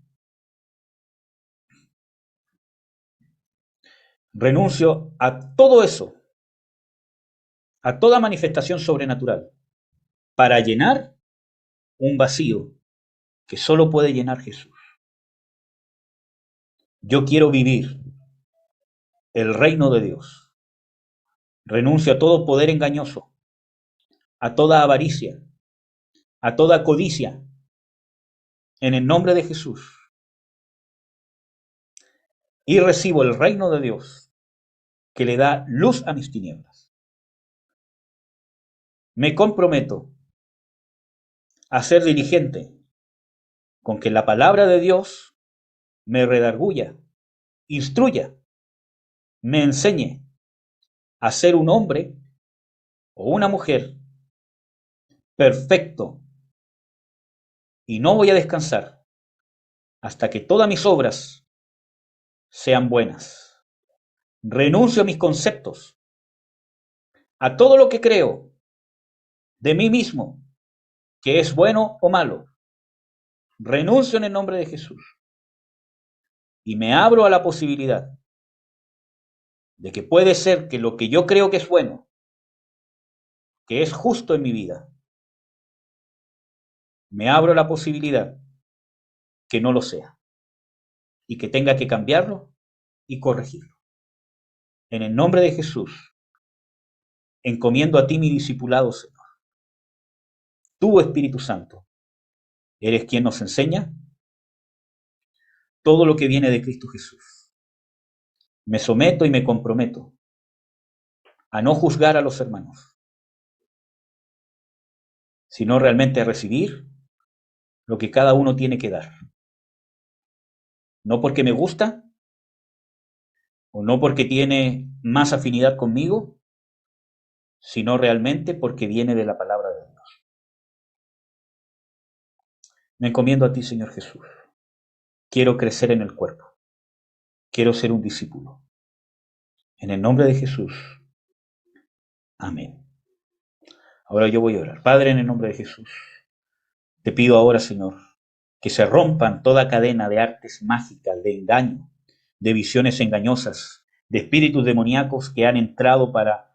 Renuncio a todo eso, a toda manifestación sobrenatural, para llenar un vacío que solo puede llenar Jesús. Yo quiero vivir el reino de Dios. Renuncio a todo poder engañoso, a toda avaricia, a toda codicia, en el nombre de Jesús. Y recibo el reino de Dios, que le da luz a mis tinieblas. Me comprometo a ser diligente con que la palabra de Dios me redarguya, instruya, me enseñe a ser un hombre o una mujer perfecto, y no voy a descansar hasta que todas mis obras sean buenas. Renuncio a mis conceptos, a todo lo que creo de mí mismo, que es bueno o malo. Renuncio en el nombre de Jesús y me abro a la posibilidad de que puede ser que lo que yo creo que es bueno, que es justo en mi vida, me abro a la posibilidad que no lo sea y que tenga que cambiarlo y corregirlo. En el nombre de Jesús, encomiendo a ti mi discipulado, Señor. Tú, Espíritu Santo, eres quien nos enseña todo lo que viene de Cristo Jesús. Me someto y me comprometo a no juzgar a los hermanos, sino realmente a recibir lo que cada uno tiene que dar. No porque me gusta o no porque tiene más afinidad conmigo, sino realmente porque viene de la palabra de Dios. Me encomiendo a ti, Señor Jesús. Quiero crecer en el cuerpo. Quiero ser un discípulo. En el nombre de Jesús. Amén. Ahora yo voy a orar. Padre, en el nombre de Jesús, te pido ahora, Señor, que se rompan toda cadena de artes mágicas, de engaño, de visiones engañosas, de espíritus demoníacos que han entrado para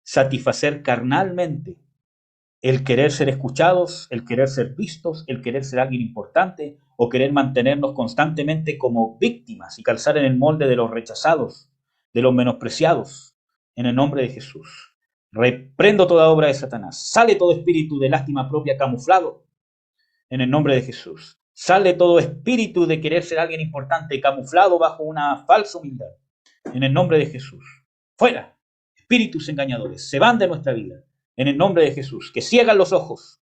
satisfacer carnalmente el querer ser escuchados, el querer ser vistos, el querer ser alguien importante o querer mantenernos constantemente como víctimas y calzar en el molde de los rechazados, de los menospreciados, en el nombre de Jesús. Reprendo toda obra de Satanás. Sale todo espíritu de lástima propia camuflado, en el nombre de Jesús. Sale todo espíritu de querer ser alguien importante camuflado bajo una falsa humildad, en el nombre de Jesús. Fuera, espíritus engañadores, se van de nuestra vida. En el nombre de Jesús, que ciegan los ojos,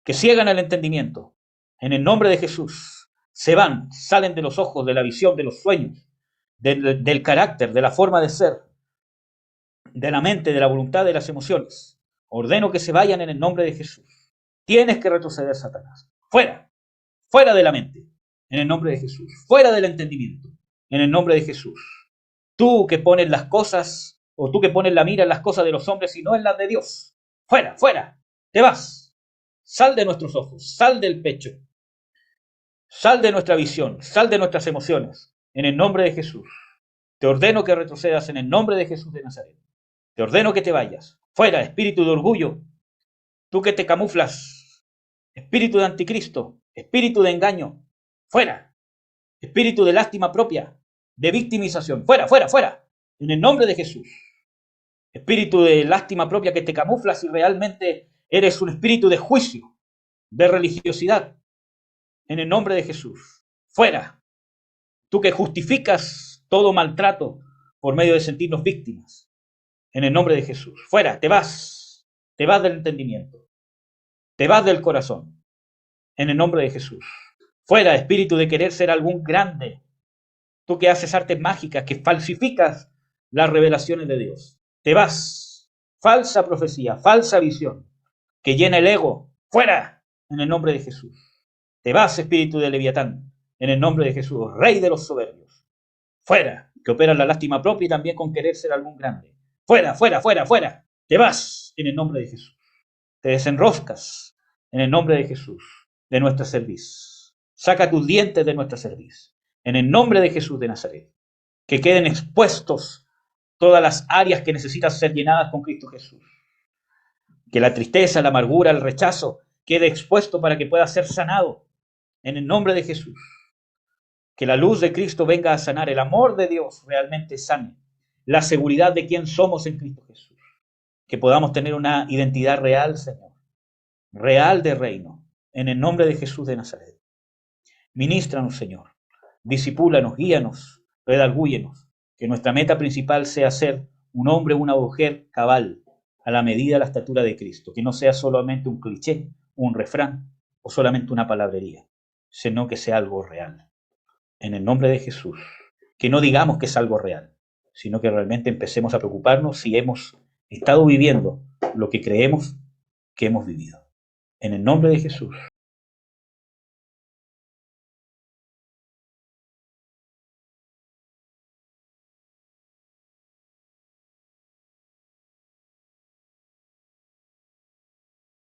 que ciegan el entendimiento. En el nombre de Jesús, se van, salen de los ojos, de la visión, de los sueños, del carácter, de la forma de ser, de la mente, de la voluntad, de las emociones. Ordeno que se vayan en el nombre de Jesús. Tienes que retroceder, Satanás. Fuera, fuera de la mente, en el nombre de Jesús. Fuera del entendimiento, en el nombre de Jesús. Tú que pones las cosas, o tú que pones la mira en las cosas de los hombres y no en las de Dios. Fuera, fuera, te vas. Sal de nuestros ojos, sal del pecho. Sal de nuestra visión, sal de nuestras emociones, en el nombre de Jesús. Te ordeno que retrocedas en el nombre de Jesús de Nazaret. Te ordeno que te vayas. Fuera, espíritu de orgullo. Tú que te camuflas. Espíritu de anticristo. Espíritu de engaño. Fuera. Espíritu de lástima propia. De victimización. Fuera, fuera, fuera. En el nombre de Jesús. Espíritu de lástima propia que te camuflas y realmente eres un espíritu de juicio, de religiosidad. En el nombre de Jesús. Fuera. Tú que justificas todo maltrato por medio de sentirnos víctimas. En el nombre de Jesús. Fuera. Te vas. Te vas del entendimiento. Te vas del corazón. En el nombre de Jesús. Fuera, espíritu de querer ser algún grande. Tú que haces artes mágicas, que falsificas las revelaciones de Dios. Te vas. Falsa profecía, falsa visión, que llena el ego. Fuera, en el nombre de Jesús. Te vas, espíritu de Leviatán, en el nombre de Jesús, rey de los soberbios. Fuera, que opera la lástima propia y también con querer ser algún grande. Fuera, fuera, fuera, fuera. Te vas, en el nombre de Jesús. Te desenroscas, en el nombre de Jesús, de nuestra cerviz. Saca tus dientes de nuestra cerviz, en el nombre de Jesús de Nazaret. Que queden expuestos todas las áreas que necesitan ser llenadas con Cristo Jesús. Que la tristeza, la amargura, el rechazo quede expuesto para que pueda ser sanado en el nombre de Jesús. Que la luz de Cristo venga a sanar, el amor de Dios realmente sane, la seguridad de quién somos en Cristo Jesús. Que podamos tener una identidad real, Señor, real de reino, en el nombre de Jesús de Nazaret. Ministranos, Señor, discipúlanos, guíanos, redargúyenos. Que nuestra meta principal sea ser un hombre o una mujer cabal, a la medida de la estatura de Cristo. Que no sea solamente un cliché, un refrán o solamente una palabrería, sino que sea algo real. En el nombre de Jesús. Que no digamos que es algo real, sino que realmente empecemos a preocuparnos si hemos estado viviendo lo que creemos que hemos vivido. En el nombre de Jesús.